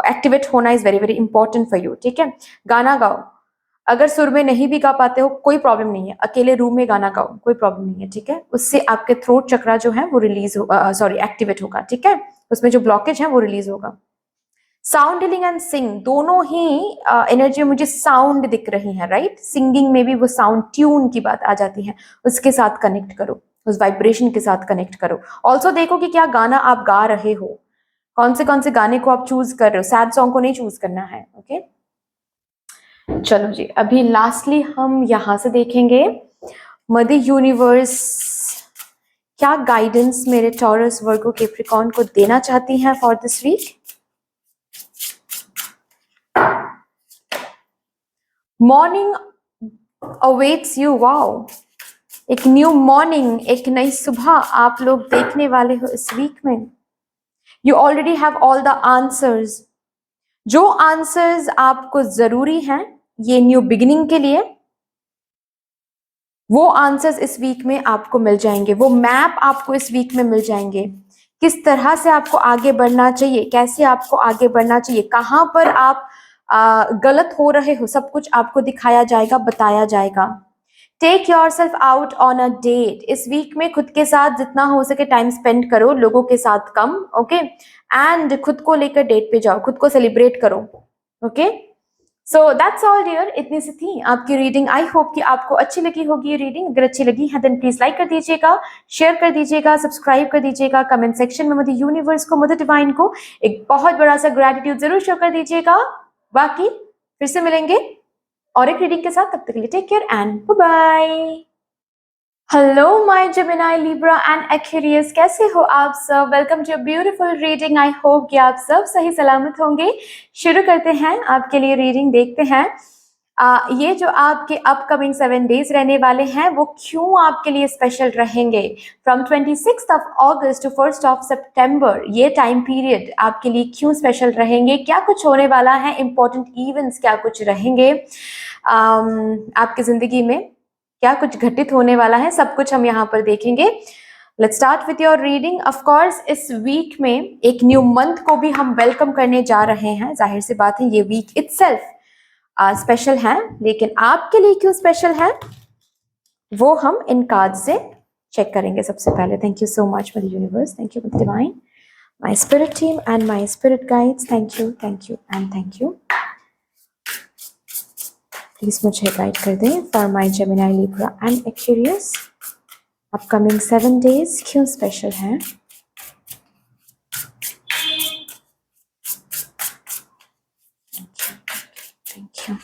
Speaker 1: activate होना is very very important for you. ठीक है, गाना गाओ, अगर सुर में नहीं भी गा पाते हो कोई प्रॉब्लम नहीं है, अकेले रूम में गाना गाओ, कोई प्रॉब्लम नहीं है। ठीक है, उससे आपके थ्रोट चक्रा जो है वो रिलीज एक्टिवेट होगा। ठीक है, उसमें जो ब्लॉकेज है वो रिलीज होगा। साउंड हीलिंग एंड सिंग दोनों ही एनर्जी मुझे साउंड दिख रही है, राइट। सिंगिंग में भी वो साउंड ट्यून की बात आ जाती है, उसके साथ कनेक्ट करो, उस वाइब्रेशन के साथ कनेक्ट करो। ऑल्सो देखो कि क्या गाना आप गा रहे हो, कौन से गाने को आप चूज कर रहे हो। सैड सॉन्ग को नहीं चूज करना है, ओके। चलो जी, अभी लास्टली हम यहां से देखेंगे मदर यूनिवर्स क्या गाइडेंस मेरे टॉरस वर्गो कैप्रिकॉर्न को देना चाहती हैं for this week. Morning awaits you, wow, एक न्यू मॉर्निंग, एक नई सुबह आप लोग देखने वाले हो इस वीक में। You already have all the answers. जो आंसर्स आपको जरूरी हैं ये न्यू बिगिनिंग के लिए, वो आंसर्स इस वीक में आपको मिल जाएंगे, वो मैप आपको इस वीक में मिल जाएंगे। किस तरह से आपको आगे बढ़ना चाहिए, कैसे आपको आगे बढ़ना चाहिए, कहाँ पर आप गलत हो रहे हो, सब कुछ आपको दिखाया जाएगा, बताया जाएगा। Take yourself out on a date. इस वीक में खुद के साथ जितना हो सके टाइम स्पेंड करो, लोगों के साथ कम, ओके। एंड खुद को लेकर डेट पे जाओ, खुद को सेलिब्रेट करो, okay. So that's all dear, इतनी सी थी आपकी रीडिंग। आई होप कि आपको अच्छी लगी होगी ये रीडिंग। अगर अच्छी लगी है देन प्लीज लाइक कर दीजिएगा, शेयर कर दीजिएगा, सब्सक्राइब कर दीजिएगा, कमेंट सेक्शन में मदर यूनिवर्स को, मदर डिवाइन को एक बहुत बड़ा सा ग्रेटिट्यूड जरूर शो कर दीजिएगा। बाकी फिर से मिलेंगे और एक रीडिंग के साथ, तब तक के लिए take care and bye bye. Hello my Gemini, Libra and Aquarius, कैसे हो आप सब। Welcome to beautiful reading. I hope कि आप सब सही सलामत होंगे। शुरू करते हैं आपके लिए रीडिंग, देखते हैं ये जो आपके अपकमिंग 7 डेज रहने वाले हैं वो क्यों आपके लिए स्पेशल रहेंगे। From 26 of August to 1 of September, ये टाइम पीरियड आपके लिए क्यों स्पेशल रहेंगे, क्या कुछ होने वाला है, इंपॉर्टेंट इवेंट्स क्या कुछ रहेंगे आपकी जिंदगी में, क्या कुछ घटित होने वाला है, सब कुछ हम यहाँ पर देखेंगे। Let's start with your reading. Of course इस वीक में एक न्यू मंथ को भी हम वेलकम करने जा रहे हैं। जाहिर सी बात है ये वीक इटसेल्फ स्पेशल है, लेकिन आपके लिए क्यों स्पेशल है वो हम इन कार्ड से चेक करेंगे सबसे पहले। Thank you so much mother universe, thank you mother divine, my spirit team and my spirit guides, thank you and thank you. Please मुझे गाइड कर दें for my Gemini, Libra and Aquarius, upcoming 7 days क्यों special हैं। Thank you.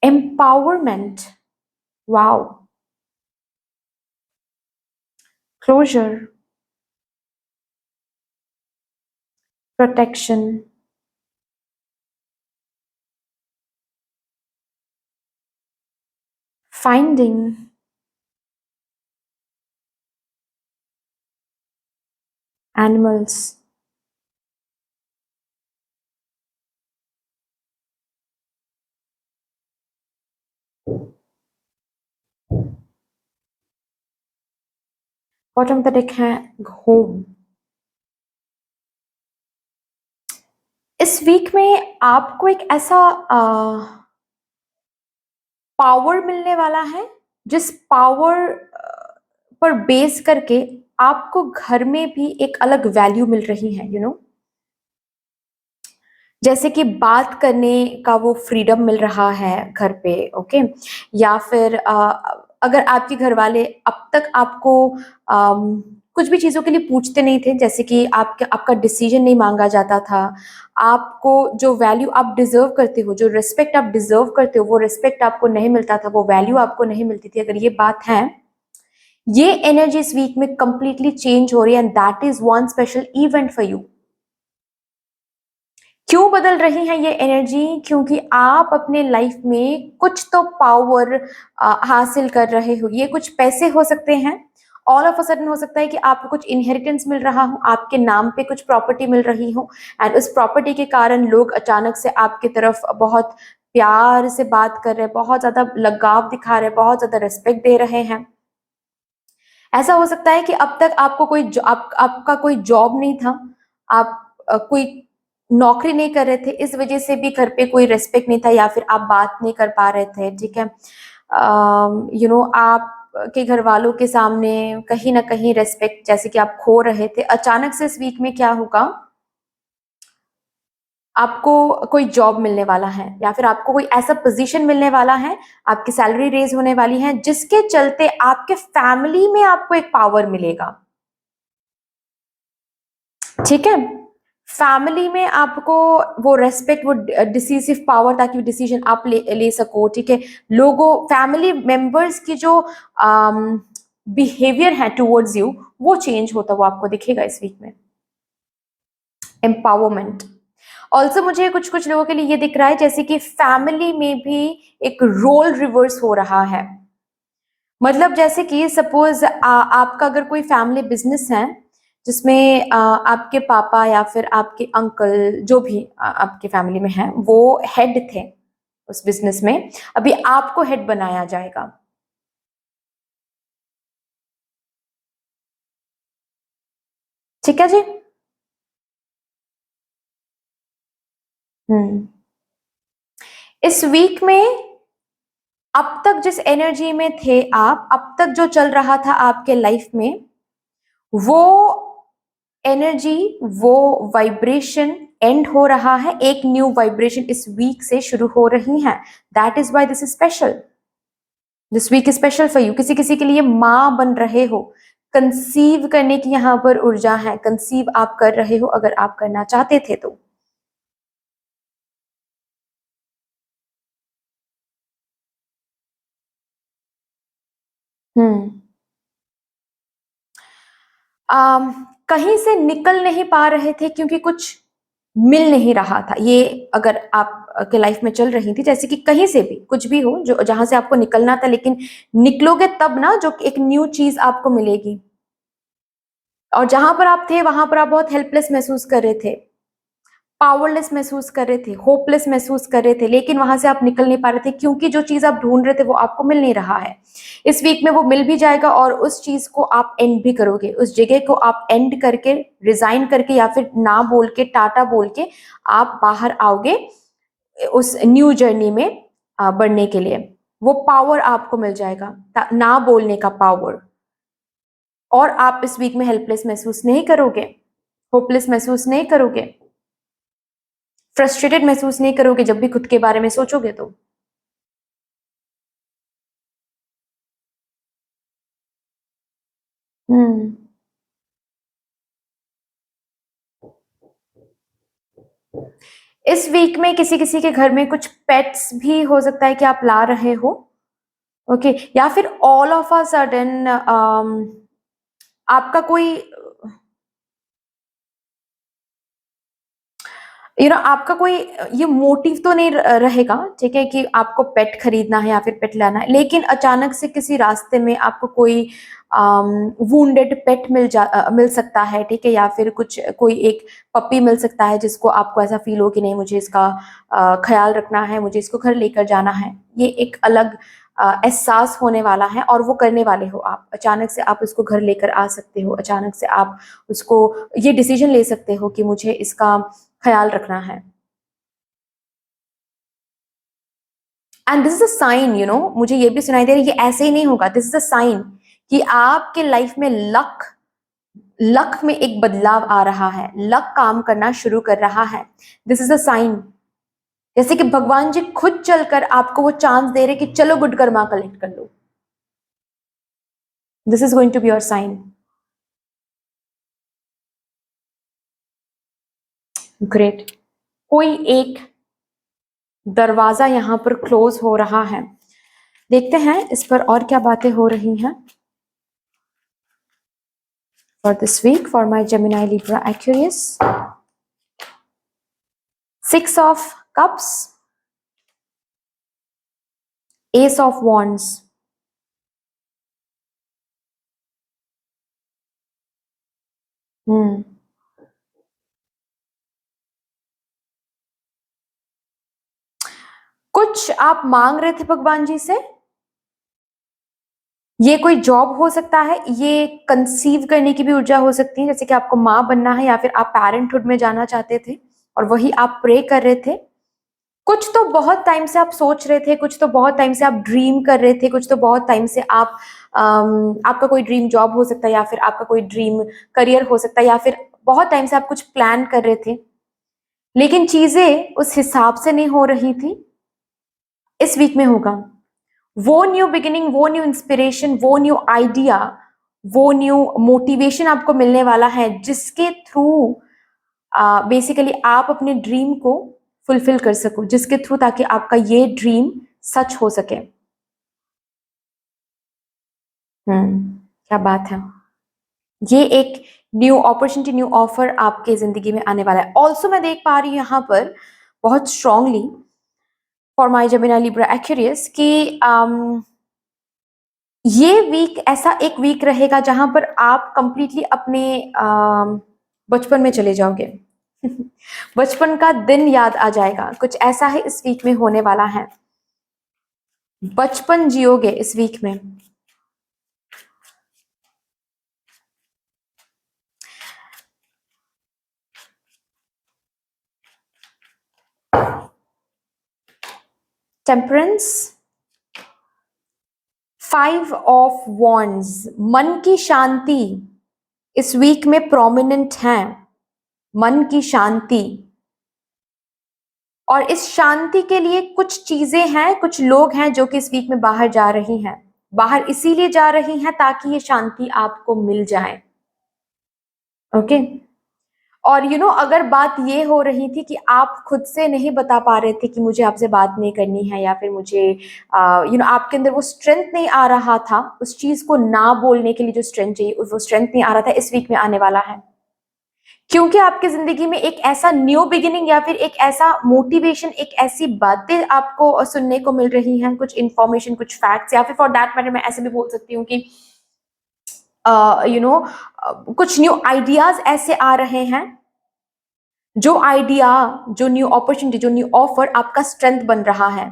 Speaker 1: Empowerment, wow. Closure, protection, finding, animals, bottom of the deck है home. इस week में आपको एक ऐसा पावर मिलने वाला है जिस पावर पर बेस करके आपको घर में भी एक अलग वैल्यू मिल रही है, यू नो। जैसे कि बात करने का वो फ्रीडम मिल रहा है घर पे, ओके। या फिर अगर आपके घर वाले अब तक आपको कुछ भी चीज़ों के लिए पूछते नहीं थे, जैसे कि आपका डिसीजन नहीं मांगा जाता था, आपको जो वैल्यू आप डिजर्व करते हो, जो रिस्पेक्ट आप डिजर्व करते हो, वो रिस्पेक्ट आपको नहीं मिलता था, वो वैल्यू आपको नहीं मिलती थी, अगर ये बात है, ये एनर्जी इस वीक में कंप्लीटली चेंज हो रही है and that is one special event for you. क्यों बदल रही है ये एनर्जी, क्योंकि आप अपने लाइफ में कुछ तो पावर हासिल कर रहे हो। ये कुछ पैसे हो सकते हैं, ऑल ऑफ अ सडन हो सकता है कि आपको कुछ इनहेरिटेंस मिल रहा हो, आपके नाम पे कुछ प्रॉपर्टी मिल रही हो एंड उस प्रॉपर्टी के कारण लोग अचानक से आपकी तरफ बहुत प्यार से बात कर रहे हैं, बहुत ज्यादा लगाव दिखा रहे हैं, बहुत ज्यादा रिस्पेक्ट दे रहे हैं। ऐसा हो सकता है कि अब तक आपको आपका कोई जॉब नहीं था, आप कोई नौकरी नहीं कर रहे थे, इस वजह से भी घर पे कोई रेस्पेक्ट नहीं था या फिर आप बात नहीं कर पा रहे थे, ठीक है। यू नो, आप आपके घर वालों के सामने कहीं ना कहीं रेस्पेक्ट जैसे कि आप खो रहे थे, अचानक से इस वीक में क्या होगा, आपको कोई जॉब मिलने वाला है या फिर आपको कोई ऐसा पोजीशन मिलने वाला है, आपकी सैलरी रेज होने वाली है, जिसके चलते आपके फैमिली में आपको एक पावर मिलेगा। ठीक है, फैमिली में आपको वो रेस्पेक्ट, वो डिसीसिव पावर, ताकि डिसीजन आप ले सको। ठीक है, लोगों, फैमिली मेंबर्स की जो बिहेवियर है टुवर्ड्स यू, वो चेंज होता हुआ आपको दिखेगा इस वीक में। एम्पावरमेंट। ऑल्सो मुझे कुछ कुछ लोगों के लिए ये दिख रहा है जैसे कि फैमिली में भी एक रोल रिवर्स हो रहा है। मतलब जैसे कि सपोज आपका अगर कोई फैमिली बिजनेस है जिसमें आपके पापा या फिर आपके अंकल, जो भी आपके फैमिली में है, वो हेड थे उस बिजनेस में, अभी आपको हेड बनाया जाएगा। ठीक है जी। हम्म। इस वीक में अब तक जिस एनर्जी में थे आप, अब तक जो चल रहा था आपके लाइफ में, वो एनर्जी, वो वाइब्रेशन एंड हो रहा है। एक न्यू वाइब्रेशन इस वीक से शुरू हो रही है। That is why this is special. This week is special for you. किसी किसी के लिए माँ बन रहे हो, कंसीव करने की यहाँ पर ऊर्जा है, कंसीव आप कर रहे हो अगर आप करना चाहते थे तो। हम्म। कहीं से निकल नहीं पा रहे थे क्योंकि कुछ मिल नहीं रहा था। ये अगर आप के लाइफ में चल रही थी, जैसे कि कहीं से भी कुछ भी हो जो जहां से आपको निकलना था, लेकिन निकलोगे तब ना जो एक न्यू चीज आपको मिलेगी। और जहां पर आप थे वहां पर आप बहुत हेल्पलेस महसूस कर रहे थे, पावरलेस महसूस कर रहे थे, होपलेस महसूस कर रहे थे, लेकिन वहां से आप निकल नहीं पा रहे थे क्योंकि जो चीज आप ढूंढ रहे थे वो आपको मिल नहीं रहा है। इस वीक में वो मिल भी जाएगा और उस चीज को आप एंड भी करोगे, उस जगह को आप एंड करके, रिजाइन करके या फिर ना बोल के, टाटा बोल के आप बाहर आओगे उस न्यू जर्नी में बढ़ने के लिए। वो पावर आपको मिल जाएगा, ना बोलने का पावर। और आप इस वीक में हेल्पलेस महसूस नहीं करोगे, होपलेस महसूस नहीं करोगे, फ्रस्ट्रेटेड महसूस नहीं करोगे जब भी खुद के बारे में सोचोगे तो। हम्म। इस वीक में किसी किसी के घर में कुछ पेट्स भी हो सकता है कि आप ला रहे हो। ओके, या फिर ऑल ऑफ अ सडन आपका कोई आपका कोई ये मोटिव तो नहीं रहेगा, ठीक है, कि आपको पेट खरीदना है या फिर पेट लाना है, लेकिन अचानक से किसी रास्ते में आपको कोई वुंडेड पेट मिल सकता है। ठीक है, या फिर कुछ कोई एक पपी मिल सकता है जिसको आपको ऐसा फील हो कि नहीं, मुझे इसका ख्याल रखना है, मुझे इसको घर लेकर जाना है। ये एक अलग एहसास होने वाला है और वो करने वाले हो आप। अचानक से आप उसको घर लेकर आ सकते हो, अचानक से आप उसको ये डिसीजन ले सकते हो कि मुझे इसका ख्याल रखना है। And this is a sign, मुझे ये भी सुनाई दे रहा है, ये ऐसे ही नहीं होगा। दिस इज अ साइन कि आपके लाइफ में लक लक में एक बदलाव आ रहा है, लक काम करना शुरू कर रहा है। दिस इज अ साइन, जैसे कि भगवान जी खुद चलकर आपको वो चांस दे रहे कि चलो गुड कर्मा कलेक्ट कर लो। This is going to be your sign. Great. कोई एक दरवाजा यहां पर क्लोज हो रहा है। देखते हैं इस पर और क्या बातें हो रही हैं। For this week, for my Gemini, Libra, Aquarius, Six of Cups, Ace of Wands. हम्म। कुछ आप मांग रहे थे भगवान जी से। ये कोई जॉब हो सकता है, ये कंसीव करने की भी ऊर्जा हो सकती है, जैसे कि आपको माँ बनना है या फिर आप पेरेंटहुड में जाना चाहते थे और वही आप प्रे कर रहे थे। कुछ तो बहुत टाइम से आप सोच रहे थे, कुछ तो बहुत टाइम से आप ड्रीम कर रहे थे, कुछ तो बहुत टाइम से आप आपका कोई ड्रीम जॉब हो सकता है, या फिर आपका कोई ड्रीम करियर हो सकता है, या फिर बहुत टाइम से आप कुछ प्लान कर रहे थे, लेकिन चीजें उस हिसाब से नहीं हो रही थी। इस वीक में होगा वो न्यू बिगिनिंग, वो न्यू इंस्पिरेशन, वो न्यू आइडिया, वो न्यू मोटिवेशन आपको मिलने वाला है, जिसके थ्रू बेसिकली आप अपने ड्रीम को फुलफिल कर सको, जिसके थ्रू ताकि आपका ये ड्रीम सच हो सके। क्या बात है। ये एक न्यू अपॉर्चुनिटी, न्यू ऑफर आपके जिंदगी में आने वाला है। ऑल्सो मैं देख पा रही हूँ यहाँ पर बहुत strongly for my Gemini Libra Aquarius कि ये वीक ऐसा एक वीक रहेगा जहां पर आप कंप्लीटली अपने बचपन में चले जाओगे। बचपन का दिन याद आ जाएगा, कुछ ऐसा है इस वीक में होने वाला है। बचपन जियोगे इस वीक में। टेम्परेंस, 5 ऑफ वॉन्ड्स, मन की शांति इस वीक में प्रोमिनेंट है। मन की शांति, और इस शांति के लिए कुछ चीजें हैं, कुछ लोग हैं जो कि इस वीक में बाहर जा रही हैं। बाहर इसीलिए जा रही हैं ताकि ये शांति आपको मिल जाए। ओके। और अगर बात ये हो रही थी कि आप खुद से नहीं बता पा रहे थे कि मुझे आपसे बात नहीं करनी है, या फिर मुझे आपके अंदर वो स्ट्रेंथ नहीं आ रहा था, उस चीज को ना बोलने के लिए जो स्ट्रेंथ चाहिए वो स्ट्रेंथ नहीं आ रहा था, इस वीक में आने वाला है। क्योंकि आपकी जिंदगी में एक ऐसा न्यू बिगिनिंग, या फिर एक ऐसा मोटिवेशन, एक ऐसी बातें आपको सुनने को मिल रही हैं, कुछ इंफॉर्मेशन, कुछ फैक्ट्स, या फिर फॉर दैट मैटर मैं ऐसे भी बोल सकती हूँ कि कुछ न्यू आइडियाज ऐसे आ रहे हैं, जो आइडिया, जो न्यू अपॉर्चुनिटी, जो न्यू ऑफर आपका स्ट्रेंथ बन रहा है,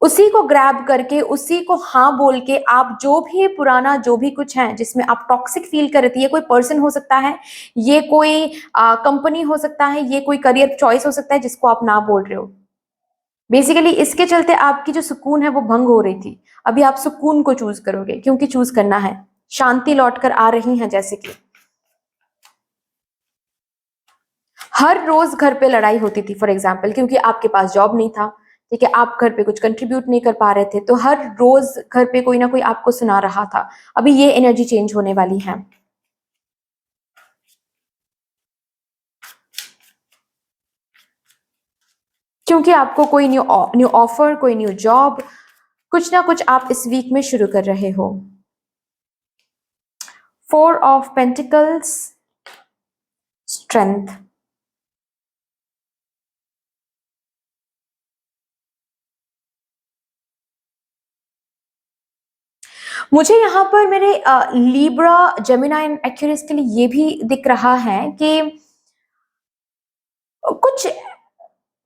Speaker 1: उसी को ग्रैब करके, उसी को हाँ बोल के आप जो भी पुराना, जो भी कुछ है जिसमें आप टॉक्सिक फील कर रहे थे, ये कोई पर्सन हो सकता है, ये कोई कंपनी हो सकता है, ये कोई करियर चॉइस हो सकता है जिसको आप ना बोल रहे हो। बेसिकली इसके चलते आपकी जो सुकून है वो भंग हो रही थी। अभी आप सुकून को चूज करोगे, क्योंकि चूज करना है। शांति लौट कर आ रही है, जैसे कि हर रोज घर पे लड़ाई होती थी फॉर एग्जाम्पल, क्योंकि आपके पास जॉब नहीं था, ठीक है, आप घर पे कुछ कंट्रीब्यूट नहीं कर पा रहे थे, तो हर रोज घर पे कोई ना कोई आपको सुना रहा था। अभी ये एनर्जी चेंज होने वाली है। क्योंकि आपको कोई न्यू न्यू ऑफर, कोई न्यू जॉब, कुछ ना कुछ आप इस वीक में शुरू कर रहे हो। 4 ऑफ पेंटिकल्स, स्ट्रेंथ। मुझे यहाँ पर मेरे लीब्रा, जेमिनी एंड एक्वेरियस के लिए ये भी दिख रहा है कि कुछ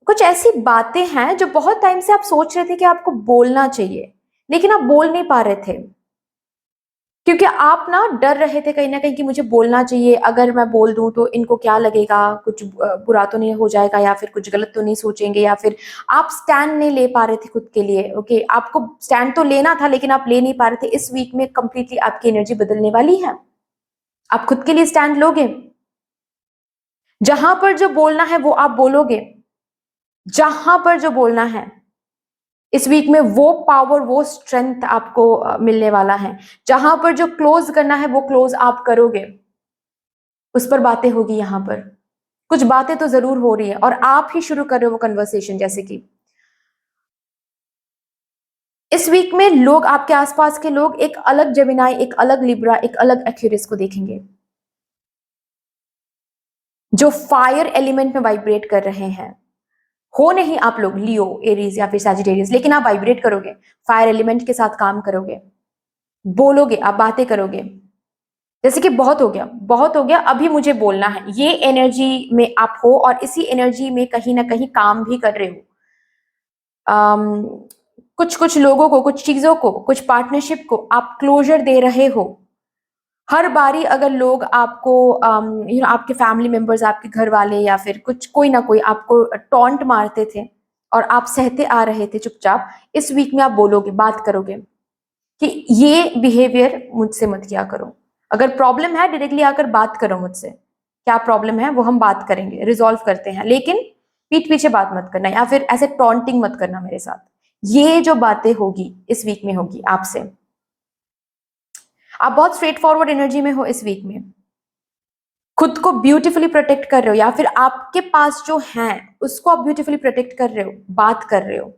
Speaker 1: कुछ ऐसी बातें हैं जो बहुत टाइम से आप सोच रहे थे कि आपको बोलना चाहिए, लेकिन आप बोल नहीं पा रहे थे, क्योंकि आप ना डर रहे थे कहीं ना कहीं कि मुझे बोलना चाहिए, अगर मैं बोल दूं तो इनको क्या लगेगा, कुछ बुरा तो नहीं हो जाएगा, या फिर कुछ गलत तो नहीं सोचेंगे, या फिर आप स्टैंड नहीं ले पा रहे थे खुद के लिए। ओके, आपको स्टैंड तो लेना था लेकिन आप ले नहीं पा रहे थे। इस वीक में कंप्लीटली आपकी एनर्जी बदलने वाली है। आप खुद के लिए स्टैंड लोगे, जहां पर जो बोलना है वो आप बोलोगे, जहां पर जो बोलना है। इस वीक में वो पावर, वो स्ट्रेंथ आपको मिलने वाला है। जहां पर जो क्लोज करना है वो क्लोज आप करोगे, उस पर बातें होगी। यहां पर कुछ बातें तो जरूर हो रही है, और आप ही शुरू कर रहे हो वो कन्वर्सेशन। जैसे कि इस वीक में लोग, आपके आसपास के लोग एक अलग जेमिनाई, एक अलग लिब्रा, एक अलग एक्वेरियस को देखेंगे, जो फायर एलिमेंट में वाइब्रेट कर रहे हैं। हो नहीं आप लोग लियो, एरीज या फिर सैजिटेरियस, लेकिन आप वाइब्रेट करोगे, फायर एलिमेंट के साथ काम करोगे, बोलोगे, आप बातें करोगे। जैसे कि बहुत हो गया, बहुत हो गया, अभी मुझे बोलना है, ये एनर्जी में आप हो, और इसी एनर्जी में कहीं ना कहीं काम भी कर रहे हो। कुछ कुछ लोगों को, कुछ चीजों को, कुछ पार्टनरशिप को आप क्लोजर दे रहे हो। हर बारी अगर लोग आपको आपके फैमिली मेंबर्स, आपके घर वाले, या फिर कुछ कोई ना कोई आपको टॉन्ट मारते थे, और आप सहते आ रहे थे चुपचाप, इस वीक में आप बोलोगे, बात करोगे कि ये बिहेवियर मुझसे मत किया करो। अगर प्रॉब्लम है डायरेक्टली आकर बात करो मुझसे, क्या प्रॉब्लम है वो हम बात करेंगे, रिजॉल्व करते हैं, लेकिन पीठ पीछे बात मत करना या फिर ऐसे टॉन्टिंग मत करना मेरे साथ। ये जो बातें होगी इस वीक में होगी आपसे। आप बहुत स्ट्रेट फॉरवर्ड एनर्जी में हो इस वीक में, खुद को ब्यूटीफुली प्रोटेक्ट कर रहे हो या फिर आपके पास जो है उसको आप ब्यूटीफुली प्रोटेक्ट कर रहे हो, बात कर रहे हो।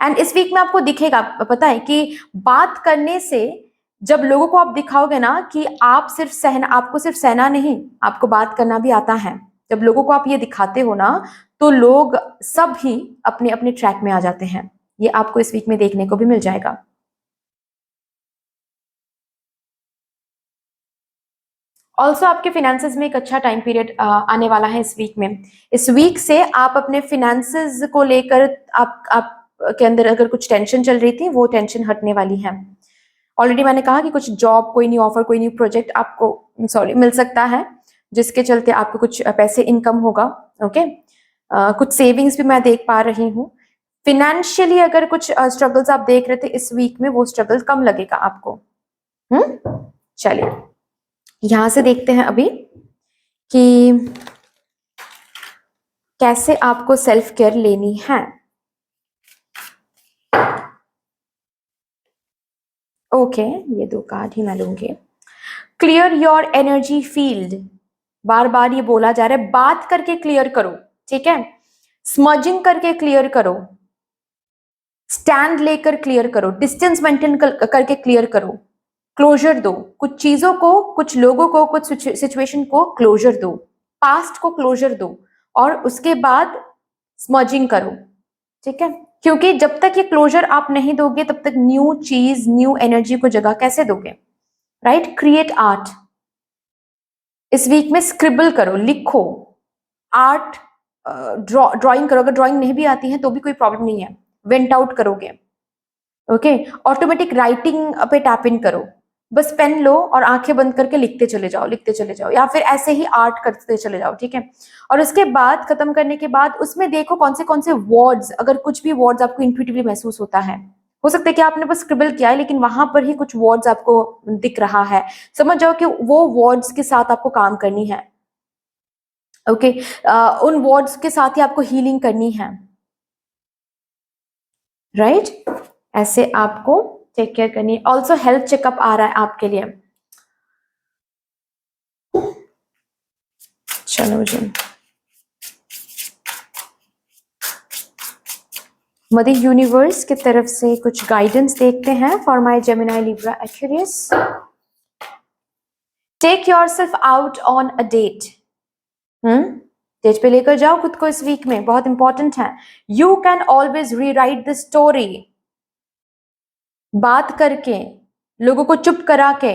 Speaker 1: एंड इस वीक में आपको दिखेगा, पता है कि बात करने से जब लोगों को आप दिखाओगे ना कि आप सिर्फ सहना, आपको सिर्फ सहना नहीं, आपको बात करना भी आता है, जब लोगों को आप ये दिखाते हो ना तो लोग सब ही अपने अपने ट्रैक में आ जाते हैं। ये आपको इस वीक में देखने को भी मिल जाएगा। ऑल्सो आपके फिनेंसेस में एक अच्छा टाइम पीरियड आने वाला है इस वीक में। इस वीक से आप अपने फिनेंसेस को लेकर आप के अंदर अगर कुछ टेंशन चल रही थी वो टेंशन हटने वाली है। ऑलरेडी मैंने कहा कि कुछ जॉब, कोई न्यू ऑफर, कोई न्यू प्रोजेक्ट आपको मिल सकता है, जिसके चलते आपको कुछ पैसे इनकम होगा। ओके, कुछ सेविंग्स भी मैं देख पा रही हूँ। फिनेंशियली अगर कुछ स्ट्रगल्स आप देख रहे थे इस वीक में, वो स्ट्रगल कम लगेगा आपको। चलिए यहां से देखते हैं अभी कि कैसे आपको सेल्फ केयर लेनी है। ओके, ये 2 कार्ड ही मैं लूंगी। क्लियर योर एनर्जी फील्ड, बार बार ये बोला जा रहा है, बात करके क्लियर करो, ठीक है? स्मजिंग करके क्लियर करो, स्टैंड लेकर क्लियर करो, डिस्टेंस मेंटेन करके क्लियर करो, क्लोजर दो, कुछ चीजों को, कुछ लोगों को, कुछ सिचुएशन को क्लोजर दो, पास्ट को क्लोजर दो और उसके बाद स्मजिंग करो, ठीक है? क्योंकि जब तक ये क्लोजर आप नहीं दोगे तब तक न्यू चीज, न्यू एनर्जी को जगह कैसे दोगे, राइट? क्रिएट आर्ट, इस वीक में स्क्रिबल करो, लिखो, आर्ट, ड्राइंग करो। अगर ड्राइंग नहीं भी आती है तो भी कोई प्रॉब्लम नहीं है, वेंट आउट करोगे। ओके, ऑटोमेटिक राइटिंग पे टैप इन करो, बस पेन लो और आंखें बंद करके लिखते चले जाओ, लिखते चले जाओ, या फिर ऐसे ही आर्ट करते चले जाओ, ठीक है? और उसके बाद खत्म करने के बाद उसमें देखो कौन से वर्ड्स, अगर कुछ भी वर्ड्स आपको इंट्यूटिवली महसूस होता है, हो सकता है कि आपने बस स्क्रिबल किया है लेकिन वहां पर ही कुछ वर्ड्स आपको दिख रहा है, समझ जाओ कि वो वर्ड्स के साथ आपको काम करनी है। ओके, उन वर्ड्स के साथ ही आपको हीलिंग करनी है, राइट? ऐसे आपको टेक केयर करनी है। ऑल्सो हेल्थ चेकअप आ रहा है आपके लिए। चलो जी, मदर यूनिवर्स की तरफ से कुछ गाइडेंस देखते हैं for my Gemini Libra Aquarius. Take yourself out on a date, date पे लेकर जाओ खुद को इस वीक में, बहुत इंपॉर्टेंट है। You can always rewrite the story, बात करके, लोगों को चुप करा के,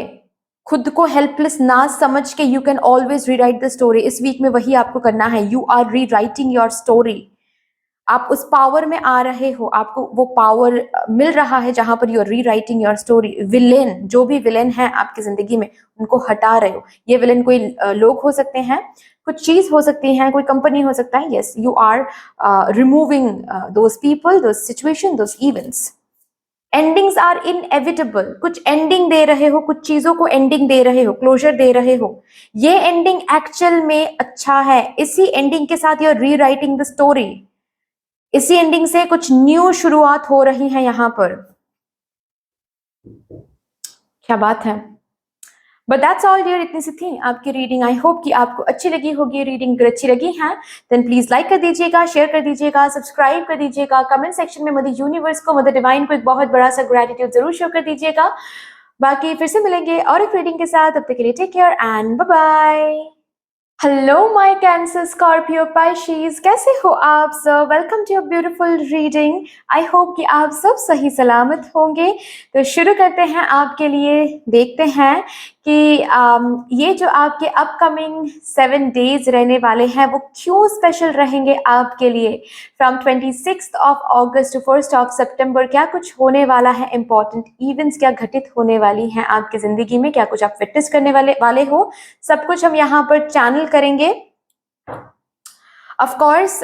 Speaker 1: खुद को हेल्पलेस ना समझ के, you can always rewrite the story. इस वीक में वही आपको करना है, you are rewriting your story. आप उस पावर में आ रहे हो, आपको वो पावर मिल रहा है जहां पर you are rewriting your story. Villain, जो भी विलेन है आपकी जिंदगी में, उनको हटा रहे हो। ये विलेन कोई लोग हो सकते हैं, कुछ चीज हो सकती है, कोई कंपनी हो सकता है। Yes, you are removing those people, those situation, those events. Endings are inevitable, कुछ एंडिंग दे रहे हो, कुछ चीजों को एंडिंग दे रहे हो, क्लोजर दे रहे हो। ये एंडिंग एक्चुअल में अच्छा है, इसी एंडिंग के साथ you are rewriting the story, इसी एंडिंग से कुछ न्यू शुरुआत हो रही है यहां पर। क्या बात है। बट दैट्स ऑल डियर, इतनी सी थी आपकी रीडिंग। आई होप कि आपको अच्छी लगी होगी रीडिंग। अगर अच्छी लगी है देन प्लीज लाइक कर दीजिएगा, शेयर कर दीजिएगा, सब्सक्राइब कर दीजिएगा, कमेंट सेक्शन में मदर यूनिवर्स को, मदर डिवाइन को एक बहुत बड़ा सा ग्रेटिट्यूड जरूर शो कर दीजिएगा। बाकी फिर से मिलेंगे और एक रीडिंग के साथ, तब तक के लिए take care and bye bye. Hello my Cancer, Scorpio, Pisces, कैसे हो आप सब? Welcome to your beautiful reading. I hope कि आप सब सही सलामत होंगे। तो शुरू करते हैं आपके लिए, देखते हैं कि ये जो आपके अपकमिंग 7 डेज रहने वाले हैं वो क्यों स्पेशल रहेंगे आपके लिए। फ्रॉम 26 अगस्त टू 1 सितंबर क्या कुछ होने वाला है, इंपॉर्टेंट इवेंट्स क्या घटित होने वाली हैं आपकी जिंदगी में, क्या कुछ आप विटनेस करने वाले हो, सब कुछ हम यहाँ पर चैनल करेंगे। ऑफ कोर्स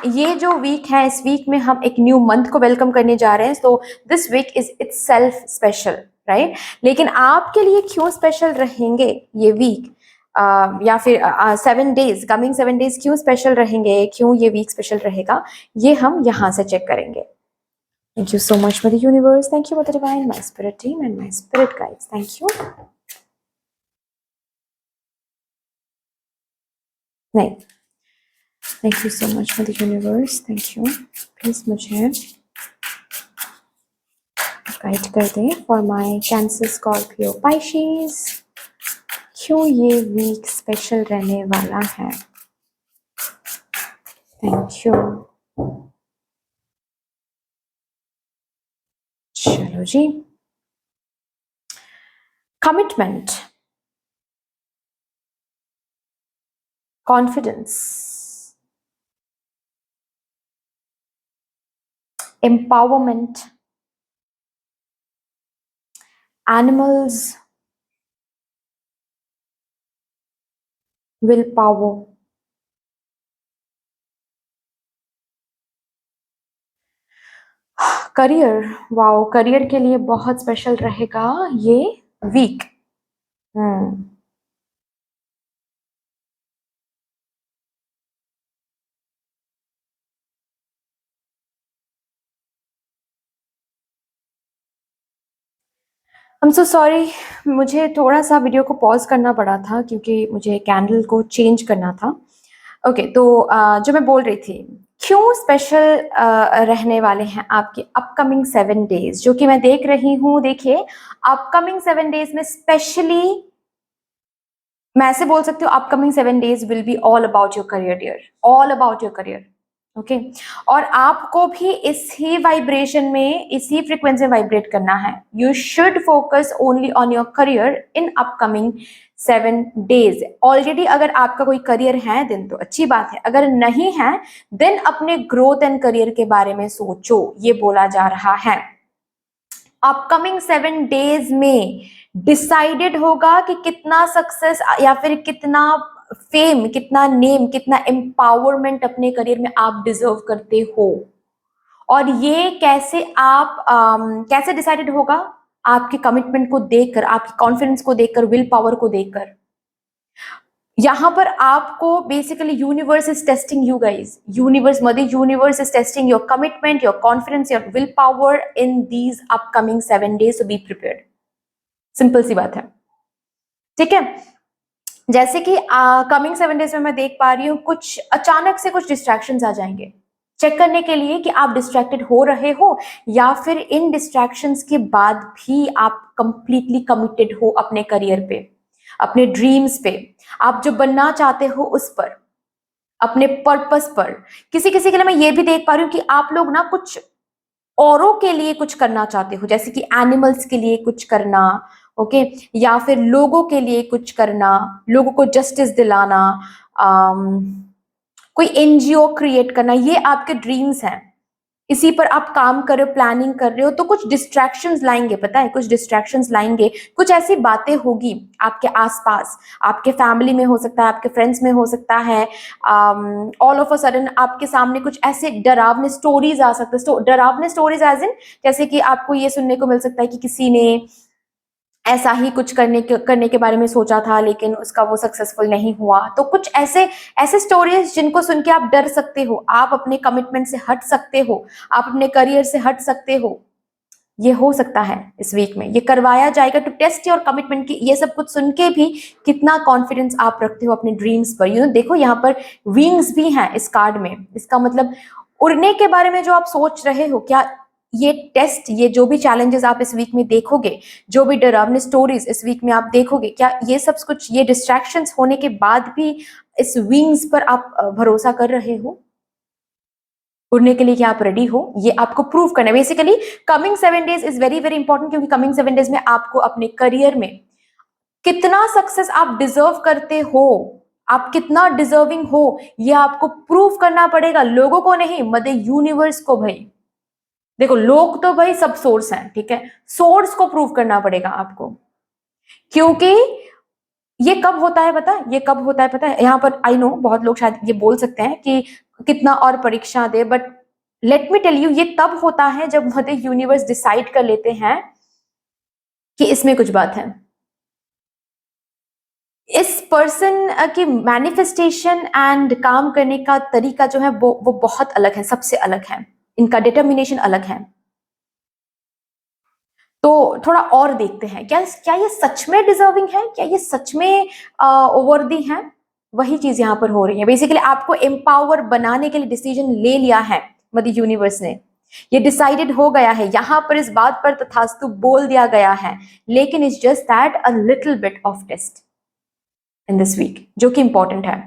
Speaker 1: ये जो वीक है, इस वीक में हम एक न्यू मंथ को वेलकम करने जा रहे हैं, so this week is itself special, right. लेकिन आपके लिए क्यों स्पेशल रहेंगे ये वीक, या फिर 7 डेज, कमिंग 7 डेज क्यों स्पेशल रहेंगे, क्यों ये वीक स्पेशल रहेगा, ये हम यहाँ से चेक करेंगे। Thank you so much for the universe. Thank you for the divine, my spirit team and my spirit guides. Thank you. नहीं, thank you so much for the universe. Thank you. Please मुझे guide कर दें for my Cancer, Scorpio, Pisces. क्यों ये week special रहने वाला है? Thank you. चलो जी, commitment, confidence, empowerment, animals, will power, career. Wow, career के लिए बहुत स्पेशल रहेगा ये वीक। I'm so sorry, मुझे थोड़ा सा वीडियो को पॉज करना पड़ा था क्योंकि मुझे कैंडल को चेंज करना था। ओके, तो जो मैं बोल रही थी, क्यों स्पेशल रहने वाले हैं आपके अपकमिंग 7 डेज, जो कि मैं देख रही हूँ। देखिए, अपकमिंग 7 डेज में स्पेशली मैं ऐसे बोल सकती हूँ, upcoming 7 days will be all about your career dear, all about your career. Okay, और आपको भी इसी वाइब्रेशन में, इसी फ्रीक्वेंसी में वाइब्रेट करना है। You should focus only on your career in upcoming 7 days. Already अगर आपका कोई करियर है देन तो अच्छी बात है, अगर नहीं है देन अपने ग्रोथ एंड करियर के बारे में सोचो, ये बोला जा रहा है। अपकमिंग 7 डेज में डिसाइडेड होगा कि कितना सक्सेस या फिर कितना फेम, कितना नेम, कितना एम्पावरमेंट अपने करियर में आप डिजर्व करते हो। और ये कैसे आप कैसे डिसाइडेड होगा? आपके कमिटमेंट को देखकर, आपकी कॉन्फिडेंस को देखकर, विल पावर को देखकर। यहाँ पर आपको basically universe is testing you guys, mother universe is testing your commitment, your confidence, your will power in these upcoming 7 days, so be prepared. Simple सी बात है, ठीक है। जैसे कि कमिंग 7 डेज में मैं देख पा रही हूँ कुछ अचानक से कुछ डिस्ट्रैक्शंस आ जाएंगे, चेक करने के लिए कि आप डिस्ट्रैक्टेड हो रहे हो या फिर इन डिस्ट्रैक्शंस के बाद भी आप कंप्लीटली कमिटेड हो अपने करियर पे, अपने ड्रीम्स पे, आप जो बनना चाहते हो उस पर, अपने पर्पस पर। किसी किसी के लिए मैं ये भी देख पा रही हूँ कि आप लोग ना कुछ औरों के लिए कुछ करना चाहते हो, जैसे कि एनिमल्स के लिए कुछ करना, ओके, या फिर लोगों के लिए कुछ करना, लोगों को जस्टिस दिलाना, कोई एनजीओ क्रिएट करना, ये आपके ड्रीम्स हैं। इसी पर आप काम कर रहे हो, प्लानिंग कर रहे हो, तो कुछ डिस्ट्रैक्शंस लाएंगे, पता है, कुछ डिस्ट्रैक्शंस लाएंगे, कुछ ऐसी बातें होगी आपके आसपास, आपके फैमिली में हो सकता है, आपके फ्रेंड्स में हो सकता है। ऑल ऑफ अ सडन आपके सामने कुछ ऐसे डरावने स्टोरीज आ सकते हैं, डरावने स्टोरीज एज इन, जैसे कि आपको ये सुनने को मिल सकता है कि किसी ने ऐसा ही कुछ करने के बारे में सोचा था लेकिन उसका वो सक्सेसफुल नहीं हुआ। तो कुछ ऐसे ऐसे स्टोरीज जिनको सुन के आप डर सकते हो, आप अपने कमिटमेंट से हट सकते हो, आप अपने करियर से हट सकते हो। ये हो सकता है इस वीक में, ये करवाया जाएगा टू टेस्ट योर कमिटमेंट की। ये सब कुछ सुन के भी कितना कॉन्फिडेंस आप रखते हो अपने ड्रीम्स पर। देखो यहाँ पर विंग्स भी हैं इस कार्ड में, इसका मतलब उड़ने के बारे में जो आप सोच रहे हो, क्या ये टेस्ट, ये जो भी चैलेंजेस आप इस वीक में देखोगे, जो भी डरावनी स्टोरीज इस वीक में आप देखोगे, क्या ये सब कुछ, ये डिस्ट्रैक्शंस होने के बाद भी इस विंग्स पर आप भरोसा कर रहे हो? उड़ने के लिए क्या आप रेडी हो? ये आपको प्रूव करना है। Basically coming 7 days is very very important, क्योंकि कमिंग 7 डेज में आपको अपने करियर में कितना सक्सेस आप डिजर्व करते हो, आप कितना डिजर्विंग हो, ये आपको प्रूव करना पड़ेगा। लोगों को नहीं, मदर यूनिवर्स को। भाई देखो, लोग तो भाई सब सोर्स हैं, ठीक है, सोर्स को प्रूव करना पड़ेगा आपको, क्योंकि ये कब होता है पता है, ये कब होता है पता है, यहाँ पर आई नो बहुत लोग शायद ये बोल सकते हैं कि कितना और परीक्षा दे, but let me tell you, ये तब होता है जब मदर यूनिवर्स डिसाइड कर लेते हैं कि इसमें कुछ बात है। इस पर्सन की मैनिफेस्टेशन एंड काम करने का तरीका जो है वो बहुत अलग है, सबसे अलग है, इनका डिटर्मिनेशन अलग है। तो थोड़ा और देखते हैं, क्या क्या ये सच में डिजर्विंग है, क्या ये सच में ओवर्दी है। वही चीज यहाँ पर हो रही है। बेसिकली आपको एम्पावर बनाने के लिए डिसीजन ले लिया है मदर यूनिवर्स ने, ये डिसाइडेड हो गया है, यहाँ पर इस बात पर तथास्तु बोल दिया गया है, लेकिन it's just that a little bit of test in this week, जो कि इंपॉर्टेंट है।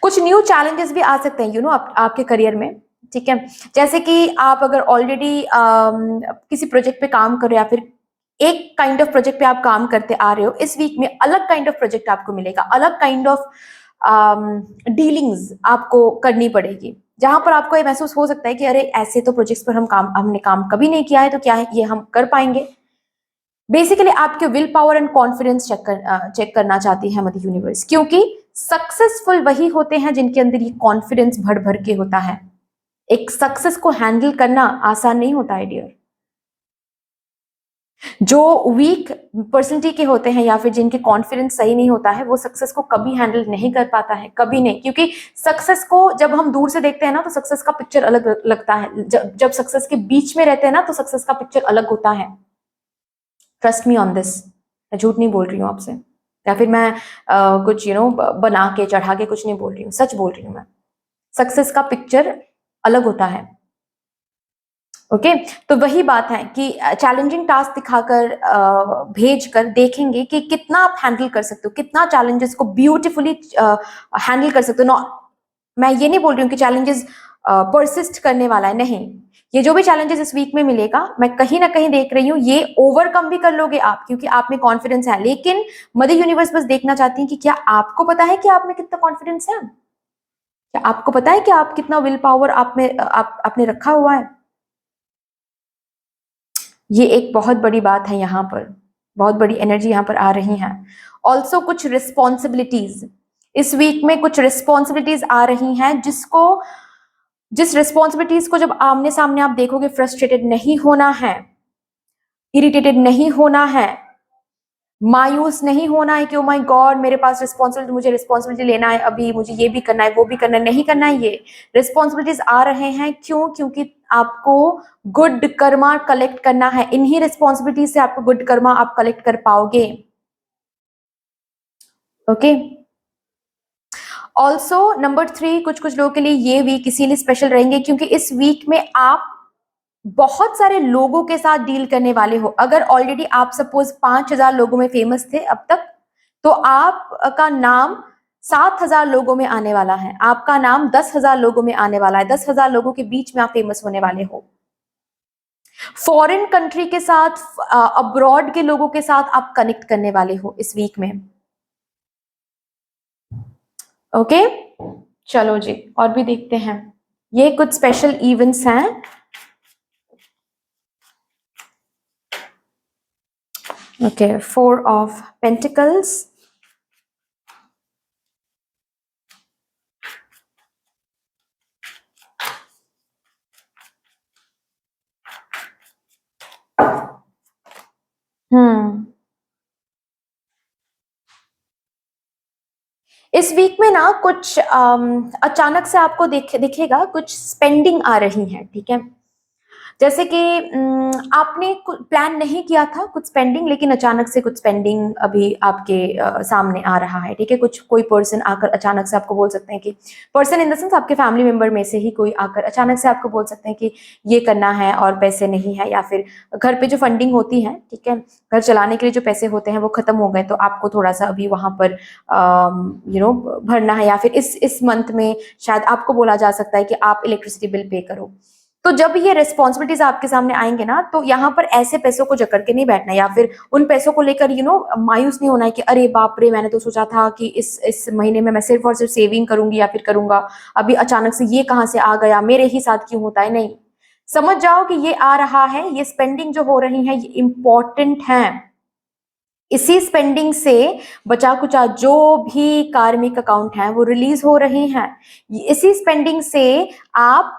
Speaker 1: कुछ न्यू चैलेंजेस भी आ सकते हैं आपके करियर में, ठीक है। जैसे कि आप अगर ऑलरेडी किसी प्रोजेक्ट पे काम कर रहे हो या फिर एक काइंड ऑफ प्रोजेक्ट पे आप काम करते आ रहे हो, इस वीक में अलग काइंड ऑफ प्रोजेक्ट आपको मिलेगा, अलग काइंड ऑफ डीलिंग्स आपको करनी पड़ेगी, जहां पर आपको ये महसूस हो सकता है कि अरे ऐसे तो प्रोजेक्ट्स पर हमने काम कभी नहीं किया है, तो क्या है ये हम कर पाएंगे। बेसिकली आपके willpower and confidence check करना चाहती है मदर यूनिवर्स, क्योंकि सक्सेसफुल वही होते हैं जिनके अंदर ये कॉन्फिडेंस भर भर के होता है। एक सक्सेस को हैंडल करना आसान नहीं होता है डियर। जो वीक पर्सनैलिटी के होते हैं या फिर जिनके कॉन्फिडेंस सही नहीं होता है, वो सक्सेस को कभी हैंडल नहीं कर पाता है, कभी नहीं। क्योंकि सक्सेस को जब हम दूर से देखते हैं ना, तो सक्सेस का पिक्चर अलग लगता है, जब सक्सेस के बीच में रहते हैं ना, तो सक्सेस का पिक्चर अलग होता है। ट्रस्ट मी ऑन दिस, मैं झूठ नहीं बोल रही हूँ आपसे, या फिर मैं कुछ बना के चढ़ा के कुछ नहीं बोल रही हूँ, सच बोल रही हूँ मैं। सक्सेस का पिक्चर अलग होता है। ओके तो वही बात है कि चैलेंजिंग टास्क दिखाकर भेज कर देखेंगे कि कितना आप हैंडल कर सकते हो, कितना चैलेंजेस को ब्यूटीफुली हैंडल कर सकते हो। मैं ये नहीं बोल रही हूँ कि चैलेंजेस परसिस्ट करने वाला है, नहीं। ये जो भी चैलेंजेस इस वीक में मिलेगा, मैं कहीं ना कहीं देख रही हूँ ये ओवरकम भी कर लोगे आप, क्योंकि आप में कॉन्फिडेंस है। लेकिन मदर यूनिवर्स बस देखना चाहती है कि क्या आपको पता है कि आप में कितना कॉन्फिडेंस है, क्या आपको पता है कि आप कितना विल पावर आप में आपने रखा हुआ है। ये एक बहुत बड़ी बात है, यहाँ पर बहुत बड़ी एनर्जी यहाँ पर आ रही है। ऑल्सो कुछ रिस्पॉन्सिबिलिटीज इस वीक में, कुछ रिस्पॉन्सिबिलिटीज आ रही हैं, जिस रिस्पॉन्सिबिलिटीज को जब आमने सामने आप देखोगे, फ्रस्ट्रेटेड नहीं होना है, इरिटेटेड नहीं होना है, मायूस नहीं होना है कि ओ माय गॉड मेरे पास रिस्पॉन्सिबिलिटी, मुझे रिस्पॉन्सिबिलिटी लेना है, अभी मुझे ये भी करना है, वो भी करना है, नहीं करना है। ये रिस्पॉन्सिबिलिटीज आ रहे हैं क्यों? क्योंकि आपको गुड कर्मा कलेक्ट करना है। इन्हीं रिस्पॉन्सिबिलिटीज से आपको गुड कर्मा आप कलेक्ट कर पाओगे। ओके ऑल्सो नंबर 3, कुछ कुछ लोगों के लिए ये वीक इसीलिए स्पेशल रहेंगे क्योंकि इस वीक में आप बहुत सारे लोगों के साथ डील करने वाले हो। अगर ऑलरेडी आप सपोज 5,000 लोगों में फेमस थे अब तक, तो आपका नाम 7,000 लोगों में आने वाला है, आपका नाम 10,000 लोगों में आने वाला है, 10,000 लोगों के बीच में आप फेमस होने वाले हो। फॉरेन कंट्री के साथ, अब्रॉड के लोगों के साथ आप कनेक्ट करने वाले हो इस वीक में। ओके चलो जी, और भी देखते हैं। ये कुछ स्पेशल इवेंट्स हैं। ओके 4 ऑफ पेंटिकल्स, इस वीक में ना कुछ अचानक से आपको दिखेगा, कुछ स्पेंडिंग आ रही है, ठीक है। जैसे कि आपने प्लान नहीं किया था कुछ स्पेंडिंग, लेकिन अचानक से कुछ स्पेंडिंग अभी आपके सामने आ रहा है, ठीक है। कोई पर्सन आकर अचानक से आपको बोल सकते हैं कि, पर्सन इन द सेंस आपके फैमिली मेंबर में से ही कोई आकर अचानक से आपको बोल सकते हैं कि ये करना है और पैसे नहीं है, या फिर घर पे जो फंडिंग होती है, ठीक है, घर चलाने के लिए जो पैसे होते हैं वो खत्म हो गए, तो आपको थोड़ा सा अभी वहां पर भरना है, या फिर इस मंथ में शायद आपको बोला जा सकता है कि आप इलेक्ट्रिसिटी बिल पे करो। तो जब ये रिस्पॉन्सिबिलिटीज आपके सामने आएंगे ना, तो यहाँ पर ऐसे पैसों को जकड़ के नहीं बैठना, या फिर उन पैसों को लेकर मायूस नहीं होना है कि अरे बाप रे, मैंने तो सोचा था कि इस महीने में मैं सिर्फ और सिर्फ सेविंग करूंगी या फिर करूंगा, अभी अचानक से ये कहाँ से आ गया, मेरे ही साथ क्यों होता है। नहीं, समझ जाओ कि ये आ रहा है, ये स्पेंडिंग जो हो रही है ये इंपॉर्टेंट है, इसी स्पेंडिंग से बचा कुचा जो भी कार्मिक अकाउंट है वो रिलीज हो रहे हैं। इसी स्पेंडिंग से आप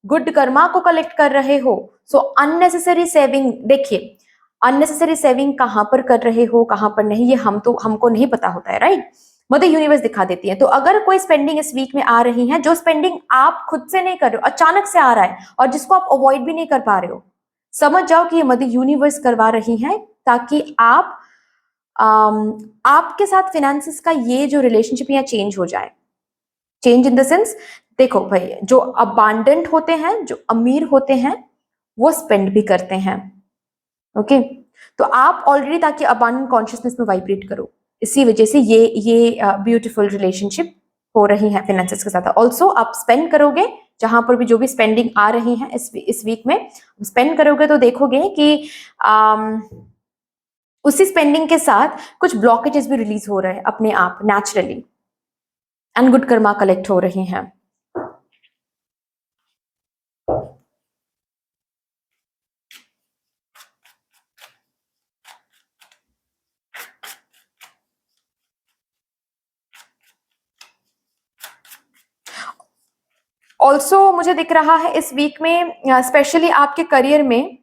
Speaker 1: गुड कर्मा को कलेक्ट कर रहे हो। सो अननेसेसरी सेविंग, देखिए अननेसेसरी सेविंग कहां पर कर रहे हो कहां पर नहीं, ये हमको नहीं पता होता है, राइट। मदर यूनिवर्स दिखा देती है। तो अगर कोई स्पेंडिंग इस वीक में आ रही है, जो स्पेंडिंग आप खुद से नहीं कर रहे हो, अचानक से आ रहा है और जिसको आप अवॉइड भी नहीं कर पा रहे हो, समझ जाओ कि ये मदर यूनिवर्स करवा रही है ताकि आपके साथ फिनेंसेस का ये जो रिलेशनशिप यहाँ चेंज हो जाए। चेंज इन द सेंस, देखो भाई, जो अबांडेंट होते हैं, जो अमीर होते हैं, वो स्पेंड भी करते हैं। ओके, तो आप ऑलरेडी ताकि अबांडेंट कॉन्शियसनेस में वाइब्रेट करो, इसी वजह से ये ब्यूटीफुल रिलेशनशिप हो रही है फिनेंसेस के साथ। ऑल्सो आप स्पेंड करोगे, जहां पर भी जो भी स्पेंडिंग आ रही है इस वीक में स्पेंड करोगे तो देखोगे कि उसी स्पेंडिंग के साथ कुछ ब्लॉकेजेस भी रिलीज हो रहे हैं अपने आप naturally, and good karma collect हो रही हैं। ऑल्सो मुझे दिख रहा है इस वीक में स्पेशली आपके करियर में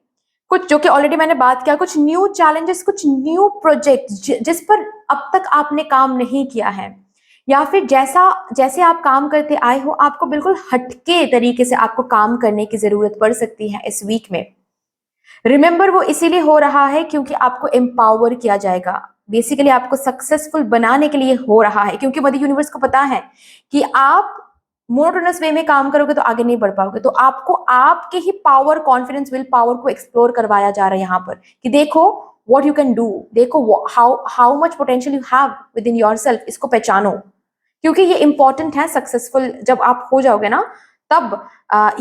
Speaker 1: कुछ, जो कि ऑलरेडी मैंने बात किया, कुछ न्यू चैलेंजेस, कुछ न्यू प्रोजेक्ट जिस पर अब तक आपने काम नहीं किया है, या फिर जैसे आप काम करते आए हो आपको बिल्कुल हटके तरीके से आपको काम करने की जरूरत पड़ सकती है इस वीक में। रिमेंबर, वो इसीलिए हो रहा है क्योंकि आपको एम्पावर किया जाएगा, बेसिकली आपको सक्सेसफुल बनाने के लिए हो रहा है, क्योंकि मदर यूनिवर्स को पता है कि आप मोनोटोनस वे में काम करोगे तो आगे नहीं बढ़ पाओगे। तो आपको आपके ही पावर, कॉन्फिडेंस, विल पावर को एक्सप्लोर करवाया जा रहा है यहाँ पर कि देखो व्हाट यू कैन डू, देखो how much potential you have with in yourself, इसको पहचानो, क्योंकि ये इंपॉर्टेंट है। सक्सेसफुल जब आप हो जाओगे ना, तब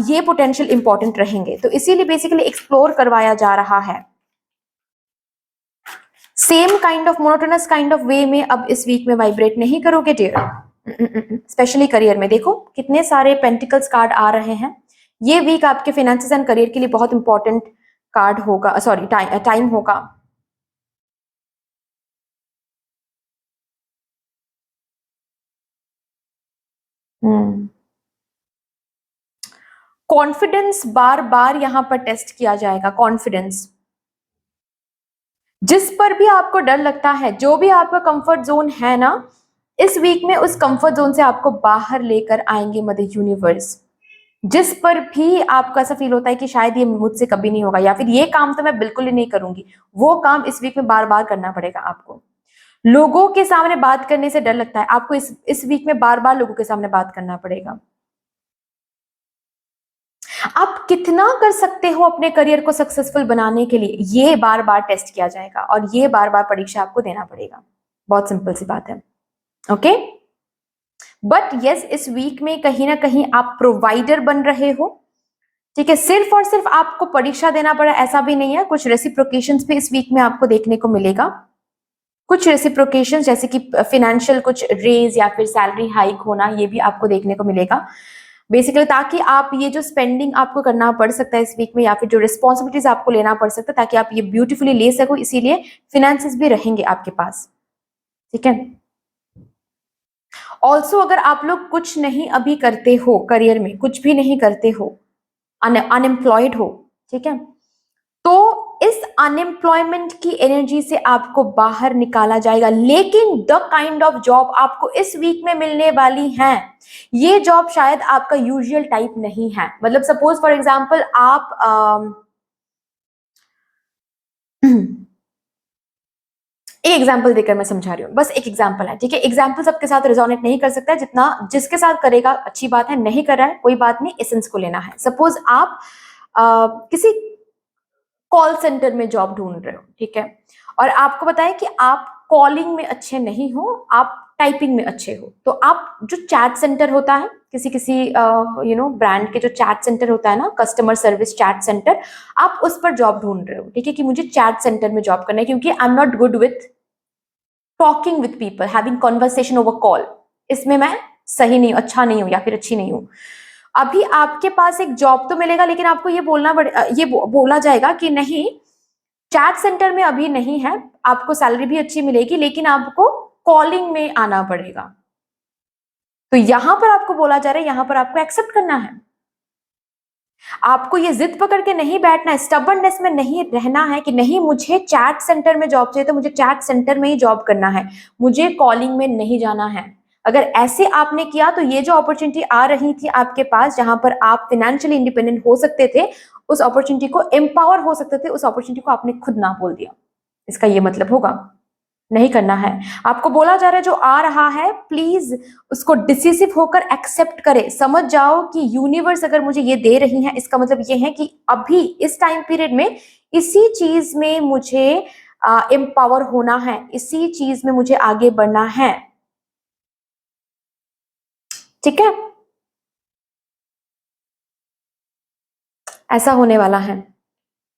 Speaker 1: ये पोटेंशियल इंपॉर्टेंट रहेंगे। तो इसीलिए बेसिकली एक्सप्लोर करवाया जा रहा है। Same kind of monotonous kind of वे में अब इस वीक में वाइब्रेट नहीं करोगे डियर। स्पेशली करियर में देखो कितने सारे पेंटिकल्स कार्ड आ रहे हैं। ये वीक आपके फाइनेंसेस एंड करियर के लिए बहुत इंपॉर्टेंट कार्ड होगा, सॉरी टाइम होगा। कॉन्फिडेंस बार बार यहां पर टेस्ट किया जाएगा। कॉन्फिडेंस, जिस पर भी आपको डर लगता है, जो भी आपका कंफर्ट जोन है ना, इस वीक में उस कंफर्ट जोन से आपको बाहर लेकर आएंगे मदर यूनिवर्स। जिस पर भी आपको ऐसा फील होता है कि शायद ये मुझसे कभी नहीं होगा, या फिर ये काम तो मैं बिल्कुल ही नहीं करूंगी, वो काम इस वीक में बार बार करना पड़ेगा आपको। लोगों के सामने बात करने से डर लगता है, आपको इस वीक में बार बार लोगों के सामने बात करना पड़ेगा। आप कितना कर सकते हो अपने करियर को सक्सेसफुल बनाने के लिए, ये बार बार टेस्ट किया जाएगा और ये बार बार परीक्षा आपको देना पड़ेगा। बहुत सिंपल सी बात है। ओके, बट यस, इस वीक में कहीं ना कहीं आप प्रोवाइडर बन रहे हो। ठीक है, सिर्फ और सिर्फ आपको परीक्षा देना पड़ा ऐसा भी नहीं है, कुछ रेसिप्रोकेशंस भी इस वीक में आपको देखने को मिलेगा। कुछ रेसिप्रोकेशंस जैसे कि फाइनेंशियल कुछ रेज या फिर सैलरी हाइक होना, ये भी आपको देखने को मिलेगा बेसिकली, ताकि आप ये जो स्पेंडिंग आपको करना पड़ सकता है इस वीक में, या फिर जो रिस्पॉन्सिबिलिटीज आपको लेना पड़ सकता है, ताकि आप ये ब्यूटीफुली ले सको, इसीलिए फिनेंसेस भी रहेंगे आपके पास। ठीक है, ऑल्सो अगर आप लोग कुछ नहीं अभी करते हो, करियर में कुछ भी नहीं करते हो, अनएम्प्लॉयड हो, ठीक है, तो इस अनएम्प्लॉयमेंट की एनर्जी से आपको बाहर निकाला जाएगा। लेकिन द काइंड ऑफ जॉब आपको इस वीक में मिलने वाली है, ये जॉब शायद आपका यूजुअल टाइप नहीं है। मतलब सपोज फॉर एग्जांपल आप एक एग्जाम्पल देकर मैं समझा रही हूँ, बस एक एग्जाम्पल है, ठीक है। एग्जाम्पल सबके साथ रेजोनेट नहीं कर सकता है, जितना जिसके साथ करेगा अच्छी बात है, नहीं कर रहा है कोई बात नहीं, एसेंस को लेना है। सपोज आप किसी कॉल सेंटर में जॉब ढूंढ रहे हो, ठीक है, और आपको पता है कि आप कॉलिंग में अच्छे नहीं हो, आप टाइपिंग में अच्छे हो, तो आप जो चैट सेंटर होता है, किसी किसी ब्रांड के जो चैट सेंटर होता है ना, कस्टमर सर्विस चैट सेंटर, आप उस पर जॉब ढूंढ रहे हो, ठीक है, कि मुझे चैट सेंटर में जॉब करना है क्योंकि I am not good with talking with people, having conversation over call, इसमें मैं सही नहीं हूँ, अच्छा नहीं हूँ या फिर अच्छी नहीं हूँ। अभी आपके पास एक जॉब तो मिलेगा, लेकिन आपको ये बोला जाएगा कि नहीं, चैट सेंटर में अभी नहीं है, आपको सैलरी भी अच्छी मिलेगी, लेकिन आपको कॉलिंग में आना पड़ेगा। तो यहां पर आपको बोला जा रहा है, यहां पर आपको एक्सेप्ट करना है। आपको ये जिद पकड़ के नहीं बैठना है, स्टबर्ननेस में नहीं रहना है कि नहीं मुझे चैट सेंटर में जॉब चाहिए तो मुझे चैट सेंटर में ही जॉब करना है, मुझे कॉलिंग में नहीं जाना है। अगर ऐसे आपने किया तो ये जो अपॉर्चुनिटी आ रही थी आपके पास, जहां पर आप फाइनेंशियली इंडिपेंडेंट हो सकते थे, उस अपॉर्चुनिटी को एम्पावर हो सकते थे, उस अपॉर्चुनिटी को आपने खुद ना बोल दिया। इसका ये मतलब होगा नहीं करना है। आपको बोला जा रहा है जो आ रहा है प्लीज उसको डिसिसिव होकर एक्सेप्ट करे। समझ जाओ कि यूनिवर्स अगर मुझे ये दे रही है, इसका मतलब ये है कि अभी इस टाइम पीरियड में इसी चीज में मुझे एम्पावर होना है, इसी चीज में मुझे आगे बढ़ना है। ठीक है, ऐसा होने वाला है।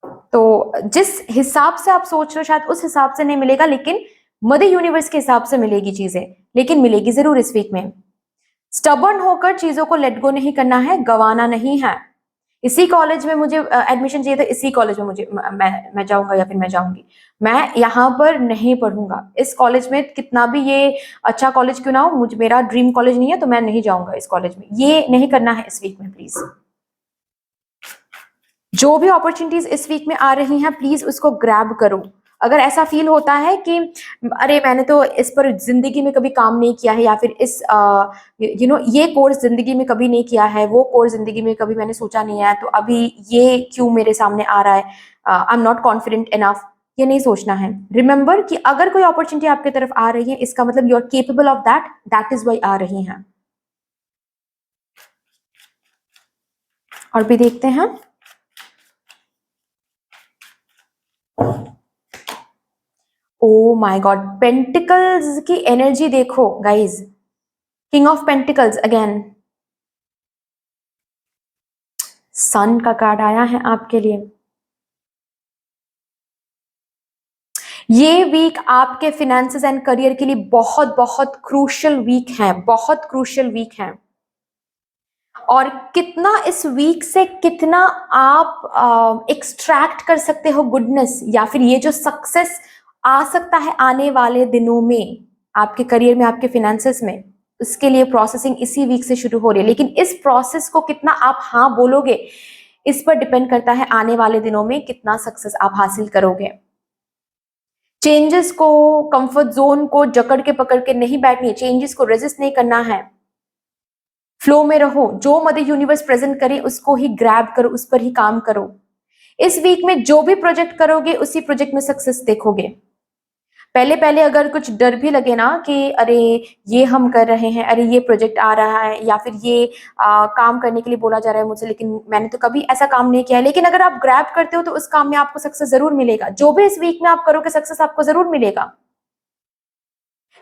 Speaker 1: तो जिस हिसाब से आप सोच रहे हो शायद उस हिसाब से नहीं मिलेगा, लेकिन मदर यूनिवर्स के हिसाब से मिलेगी चीजें, लेकिन मिलेगी जरूर इस वीक में। स्टबर्न होकर चीजों को लेट गो नहीं करना है, गवाना नहीं है। इसी कॉलेज में मुझे एडमिशन चाहिए था, इसी कॉलेज में मुझे मैं जाऊंगा या फिर मैं जाऊंगी, मैं यहाँ पर नहीं पढ़ूंगा इस कॉलेज में, कितना भी ये अच्छा कॉलेज क्यों ना हो, मुझे मेरा ड्रीम कॉलेज नहीं है तो मैं नहीं जाऊंगा इस कॉलेज में। ये नहीं करना है इस वीक में प्लीज। जो भी अपॉर्चुनिटीज इस वीक में आ रही हैं प्लीज उसको ग्रैब करो। अगर ऐसा फील होता है कि अरे मैंने तो इस पर जिंदगी में कभी काम नहीं किया है, या फिर इस ये कोर्स जिंदगी में कभी नहीं किया है, वो कोर्स जिंदगी में कभी मैंने सोचा नहीं है, तो अभी ये क्यों मेरे सामने आ रहा है, I am not confident enough, ये नहीं सोचना है। रिमेंबर कि अगर कोई अपॉर्चुनिटी आपके तरफ आ रही है, इसका मतलब you are capable of that, that is why आ रही है। और भी देखते हैं। ओ माय गॉड, पेंटिकल्स की एनर्जी देखो guys, king of pentacles again, sun का कार्ड आया है आपके लिए। ये वीक आपके फिनेंसेस एंड करियर के लिए बहुत बहुत क्रूशियल वीक है, बहुत क्रूशियल वीक है। और कितना इस वीक से कितना आप एक्सट्रैक्ट कर सकते हो गुडनेस, या फिर ये जो सक्सेस आ सकता है आने वाले दिनों में आपके करियर में, आपके फिनेंसेस में, उसके लिए प्रोसेसिंग इसी वीक से शुरू हो रही है। लेकिन इस प्रोसेस को कितना आप हाँ बोलोगे, इस पर डिपेंड करता है आने वाले दिनों में कितना सक्सेस आप हासिल करोगे। चेंजेस को, कंफर्ट जोन को जकड़ के पकड़ के नहीं बैठनी है, चेंजेस को रेजिस्ट नहीं करना है, फ्लो में रहो। जो मदर यूनिवर्स प्रेजेंट करे उसको ही ग्रैब करो, उस पर ही काम करो। इस वीक में जो भी प्रोजेक्ट करोगे उसी प्रोजेक्ट में सक्सेस देखोगे। पहले पहले अगर कुछ डर भी लगे ना कि अरे ये हम कर रहे हैं, अरे ये प्रोजेक्ट आ रहा है, या फिर ये काम करने के लिए बोला जा रहा है मुझसे, लेकिन मैंने तो कभी ऐसा काम नहीं किया है, लेकिन अगर आप ग्रैब करते हो तो उस काम में आपको सक्सेस जरूर मिलेगा। जो भी इस वीक में आप करोगे सक्सेस आपको जरूर मिलेगा,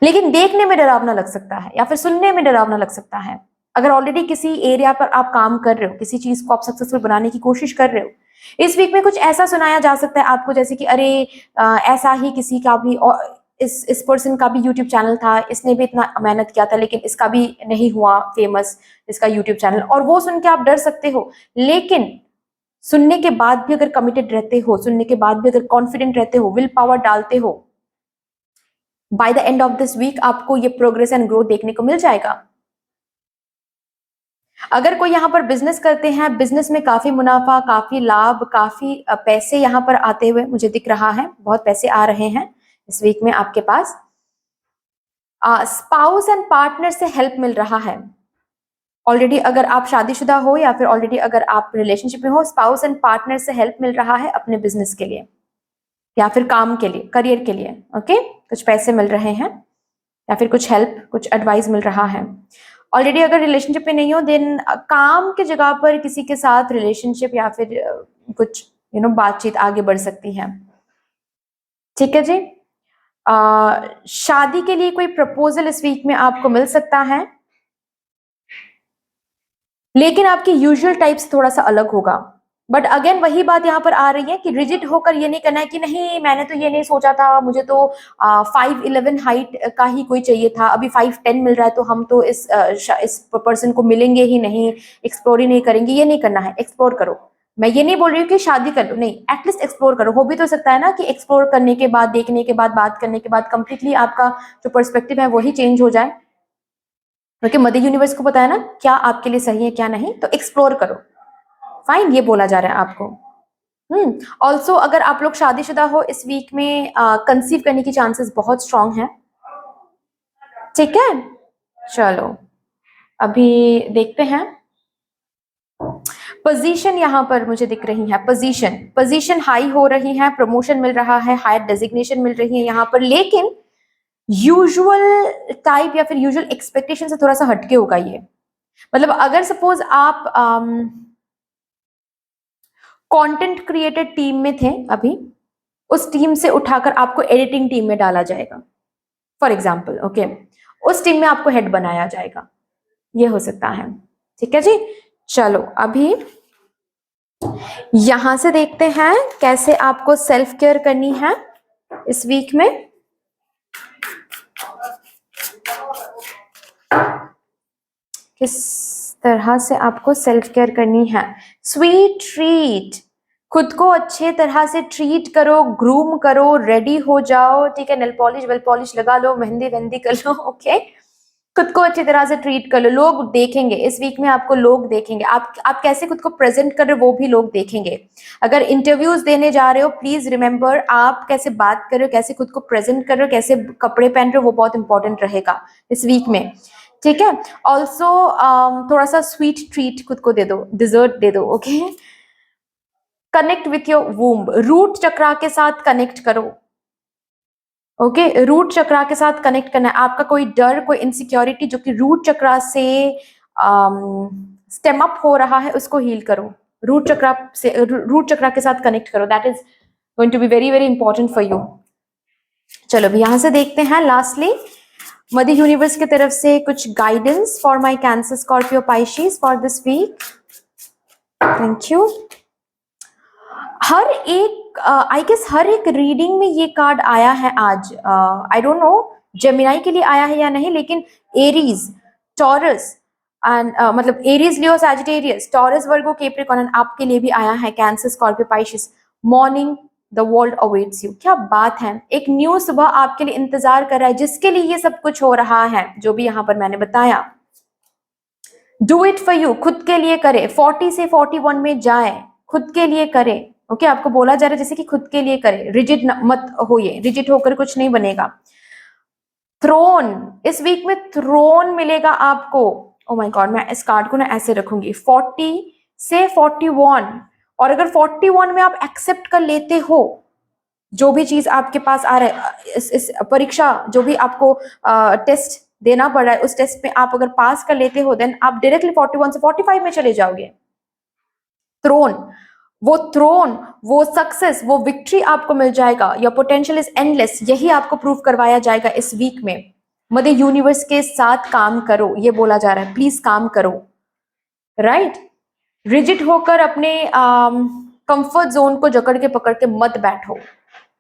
Speaker 1: लेकिन देखने में डरावना लग सकता है या फिर सुनने में डरावना लग सकता है। अगर ऑलरेडी किसी एरिया पर आप काम कर रहे हो, किसी चीज को आप सक्सेसफुल बनाने की कोशिश कर रहे हो, इस वीक में कुछ ऐसा सुनाया जा सकता है आपको जैसे कि अरे ऐसा ही किसी का भी, इस पर्सन का भी यूट्यूब चैनल था, इसने भी इतना मेहनत किया था लेकिन इसका भी नहीं हुआ फेमस, इसका यूट्यूब चैनल, और वो सुन के आप डर सकते हो। लेकिन सुनने के बाद भी अगर कमिटेड रहते हो, सुनने के बाद भी अगर कॉन्फिडेंट रहते हो, विल पावर डालते हो, by the end of this week आपको ये प्रोग्रेस एंड ग्रोथ देखने को मिल जाएगा। अगर कोई यहाँ पर बिजनेस करते हैं, बिजनेस में काफी मुनाफा, काफी लाभ, काफी पैसे यहाँ पर आते हुए मुझे दिख रहा है, बहुत पैसे आ रहे हैं इस वीक में आपके पास। स्पाउस एंड पार्टनर से हेल्प मिल रहा है। ऑलरेडी अगर आप शादीशुदा हो या फिर ऑलरेडी अगर आप रिलेशनशिप में हो, स्पाउस एंड पार्टनर से हेल्प मिल रहा है अपने बिजनेस के लिए या फिर काम के लिए, करियर के लिए। ओके, कुछ पैसे मिल रहे हैं या फिर कुछ हेल्प, कुछ एडवाइस मिल रहा है। ऑलरेडी अगर रिलेशनशिप में नहीं हो, देन काम की जगह पर किसी के साथ रिलेशनशिप या फिर कुछ बातचीत आगे बढ़ सकती है। ठीक है जी। शादी के लिए कोई प्रपोजल इस वीक में आपको मिल सकता है, लेकिन आपकी यूजुअल टाइप से थोड़ा सा अलग होगा। बट अगेन वही बात यहाँ पर आ रही है कि रिजिड होकर ये नहीं करना है कि नहीं मैंने तो ये नहीं सोचा था, मुझे तो 5'11" हाइट का ही कोई चाहिए था, अभी 5'10" मिल रहा है तो हम तो इस पर्सन को मिलेंगे ही नहीं, एक्सप्लोर ही नहीं करेंगे। ये नहीं करना है, एक्सप्लोर करो, मैं ये नहीं बोल रही हूँ कि शादी कर लो, नहीं, एटलीस्ट एक्सप्लोर करो। हो भी तो सकता है ना कि एक्सप्लोर करने के बाद, देखने के बाद, बात करने के बाद कंप्लीटली आपका जो पर्सपेक्टिव है वही चेंज हो जाए, क्योंकि मदर यूनिवर्स को पता है ना क्या आपके लिए सही है क्या नहीं, तो एक्सप्लोर करो। फाइन, ये बोला जा रहा है आपको। ऑल्सो अगर आप लोग शादीशुदा हो इस वीक में कंसीव करने की चांसेस बहुत स्ट्रांग है। ठीक है, चलो अभी देखते हैं। पोजीशन यहाँ पर मुझे दिख रही है, पोजीशन हाई हो रही है, प्रमोशन मिल रहा है, हायर डेजिग्नेशन मिल रही है यहाँ पर, लेकिन यूजुअल टाइप या फिर यूजुअल एक्सपेक्टेशन से थोड़ा सा हटके होगा ये। मतलब अगर सपोज आप कंटेंट क्रिएटर टीम में थे अभी, उस टीम से उठाकर आपको एडिटिंग टीम में डाला जाएगा फॉर एग्जाम्पल, ओके, उस टीम में आपको हेड बनाया जाएगा, ये हो सकता है। ठीक है जी, चलो अभी यहां से देखते हैं कैसे आपको सेल्फ केयर करनी है इस वीक में। किस तरह से आपको सेल्फ केयर करनी है। स्वीट ट्रीट, खुद को अच्छे तरह से ट्रीट करो, ग्रूम करो, रेडी हो जाओ, ठीक है, नेल पॉलिश वेल पॉलिश लगा लो, मेहंदी वेहंदी कर लो, ओके, खुद को अच्छी तरह से ट्रीट कर लो। लोग देखेंगे इस वीक में, आपको लोग देखेंगे, आप कैसे खुद को प्रेजेंट कर रहे हो वो भी लोग देखेंगे। अगर इंटरव्यूज देने जा रहे हो, प्लीज रिमेंबर आप कैसे बात कर रहे हो, कैसे खुद को प्रेजेंट कर रहे हो, कैसे कपड़े पहन रहे हो, वो बहुत इंपॉर्टेंट रहेगा इस वीक में। ठीक है, ऑल्सो थोड़ा सा स्वीट ट्रीट खुद को दे दो, डिजर्ट दे दो, okay. Connect with your womb, root chakra के साथ कनेक्ट करो, ओके, रूट चक्रा के साथ कनेक्ट करना है। आपका कोई डर, कोई इनसिक्योरिटी जो कि रूट चक्रा से स्टेम अप हो रहा है, उसको हील करो, रूट चक्रा के साथ कनेक्ट करो, that is going to be very very important for you. चलो अभी यहां से देखते हैं लास्टली मदर यूनिवर्स की तरफ से कुछ guidance for my Cancer, Scorpio, Pisces for this week. Thank you. हर एक आई गेस हर एक रीडिंग में ये कार्ड आया है आज। आई डोंट नो जेमिनाई के लिए आया है या नहीं, लेकिन एरीज, टॉरस एंड मतलब Aries, Leo, Sagittarius, Taurus, Virgo, Capricorn, आपके लिए भी आया है Cancer, Scorpio, Pisces. Morning the world awaits you, क्या बात है, एक न्यू सुबह आपके लिए इंतजार कर रहा है, जिसके लिए ये सब कुछ हो रहा है जो भी यहाँ पर मैंने बताया। डू इट फॉर यू, खुद के लिए करे, 40 से 41 में जाए, खुद के लिए करे, ओके, आपको बोला जा रहा है जैसे कि खुद के लिए करे, रिजिड मत होइए, रिजिड होकर कुछ नहीं बनेगा। थ्रोन, इस वीक में थ्रोन मिलेगा आपको। ओ माय गॉड, मैं इस कार्ड को ना ऐसे रखूंगी, 40 से 41, और अगर 41 में आप एक्सेप्ट कर लेते हो जो भी चीज आपके पास आ रहा है, इस परीक्षा जो भी आपको टेस्ट देना पड़ रहा है, उस टेस्ट में आप अगर पास कर लेते हो, देन आप डायरेक्टली 41 से 45 में चले जाओगे। थ्रोन, वो सक्सेस, वो विक्ट्री आपको मिल जाएगा। योर पोटेंशियल इज एंडलेस, यही आपको प्रूव करवाया जाएगा इस वीक में। मदर यूनिवर्स के साथ काम करो, ये बोला जा रहा है, प्लीज काम करो, राइट। रिजिड होकर अपने कंफर्ट जोन को जकड़ के पकड़ के मत बैठो।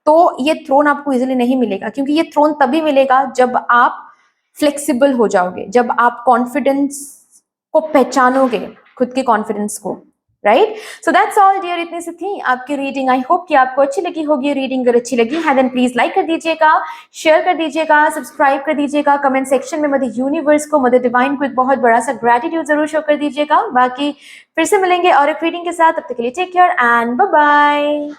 Speaker 1: तो ये थ्रोन आपको इजीली नहीं मिलेगा, क्योंकि ये थ्रोन तभी मिलेगा जब आप फ्लेक्सिबल हो जाओगे, जब आप कॉन्फिडेंस को पहचानोगे, खुद के कॉन्फिडेंस को, right. So that's all dear, इतनी सी थी आपकी रीडिंग। आई होप कि आपको अच्छी लगी होगी रीडिंग। अगर अच्छी लगी है देन प्लीज लाइक कर दीजिएगा, शेयर कर दीजिएगा, सब्सक्राइब कर दीजिएगा, कमेंट सेक्शन में मदर यूनिवर्स को, मदर डिवाइन को एक बहुत बड़ा सा ग्रेटिट्यूड जरूर शो कर दीजिएगा। बाकी फिर से मिलेंगे और एक रीडिंग के साथ, तब तक के लिए take care and bye bye.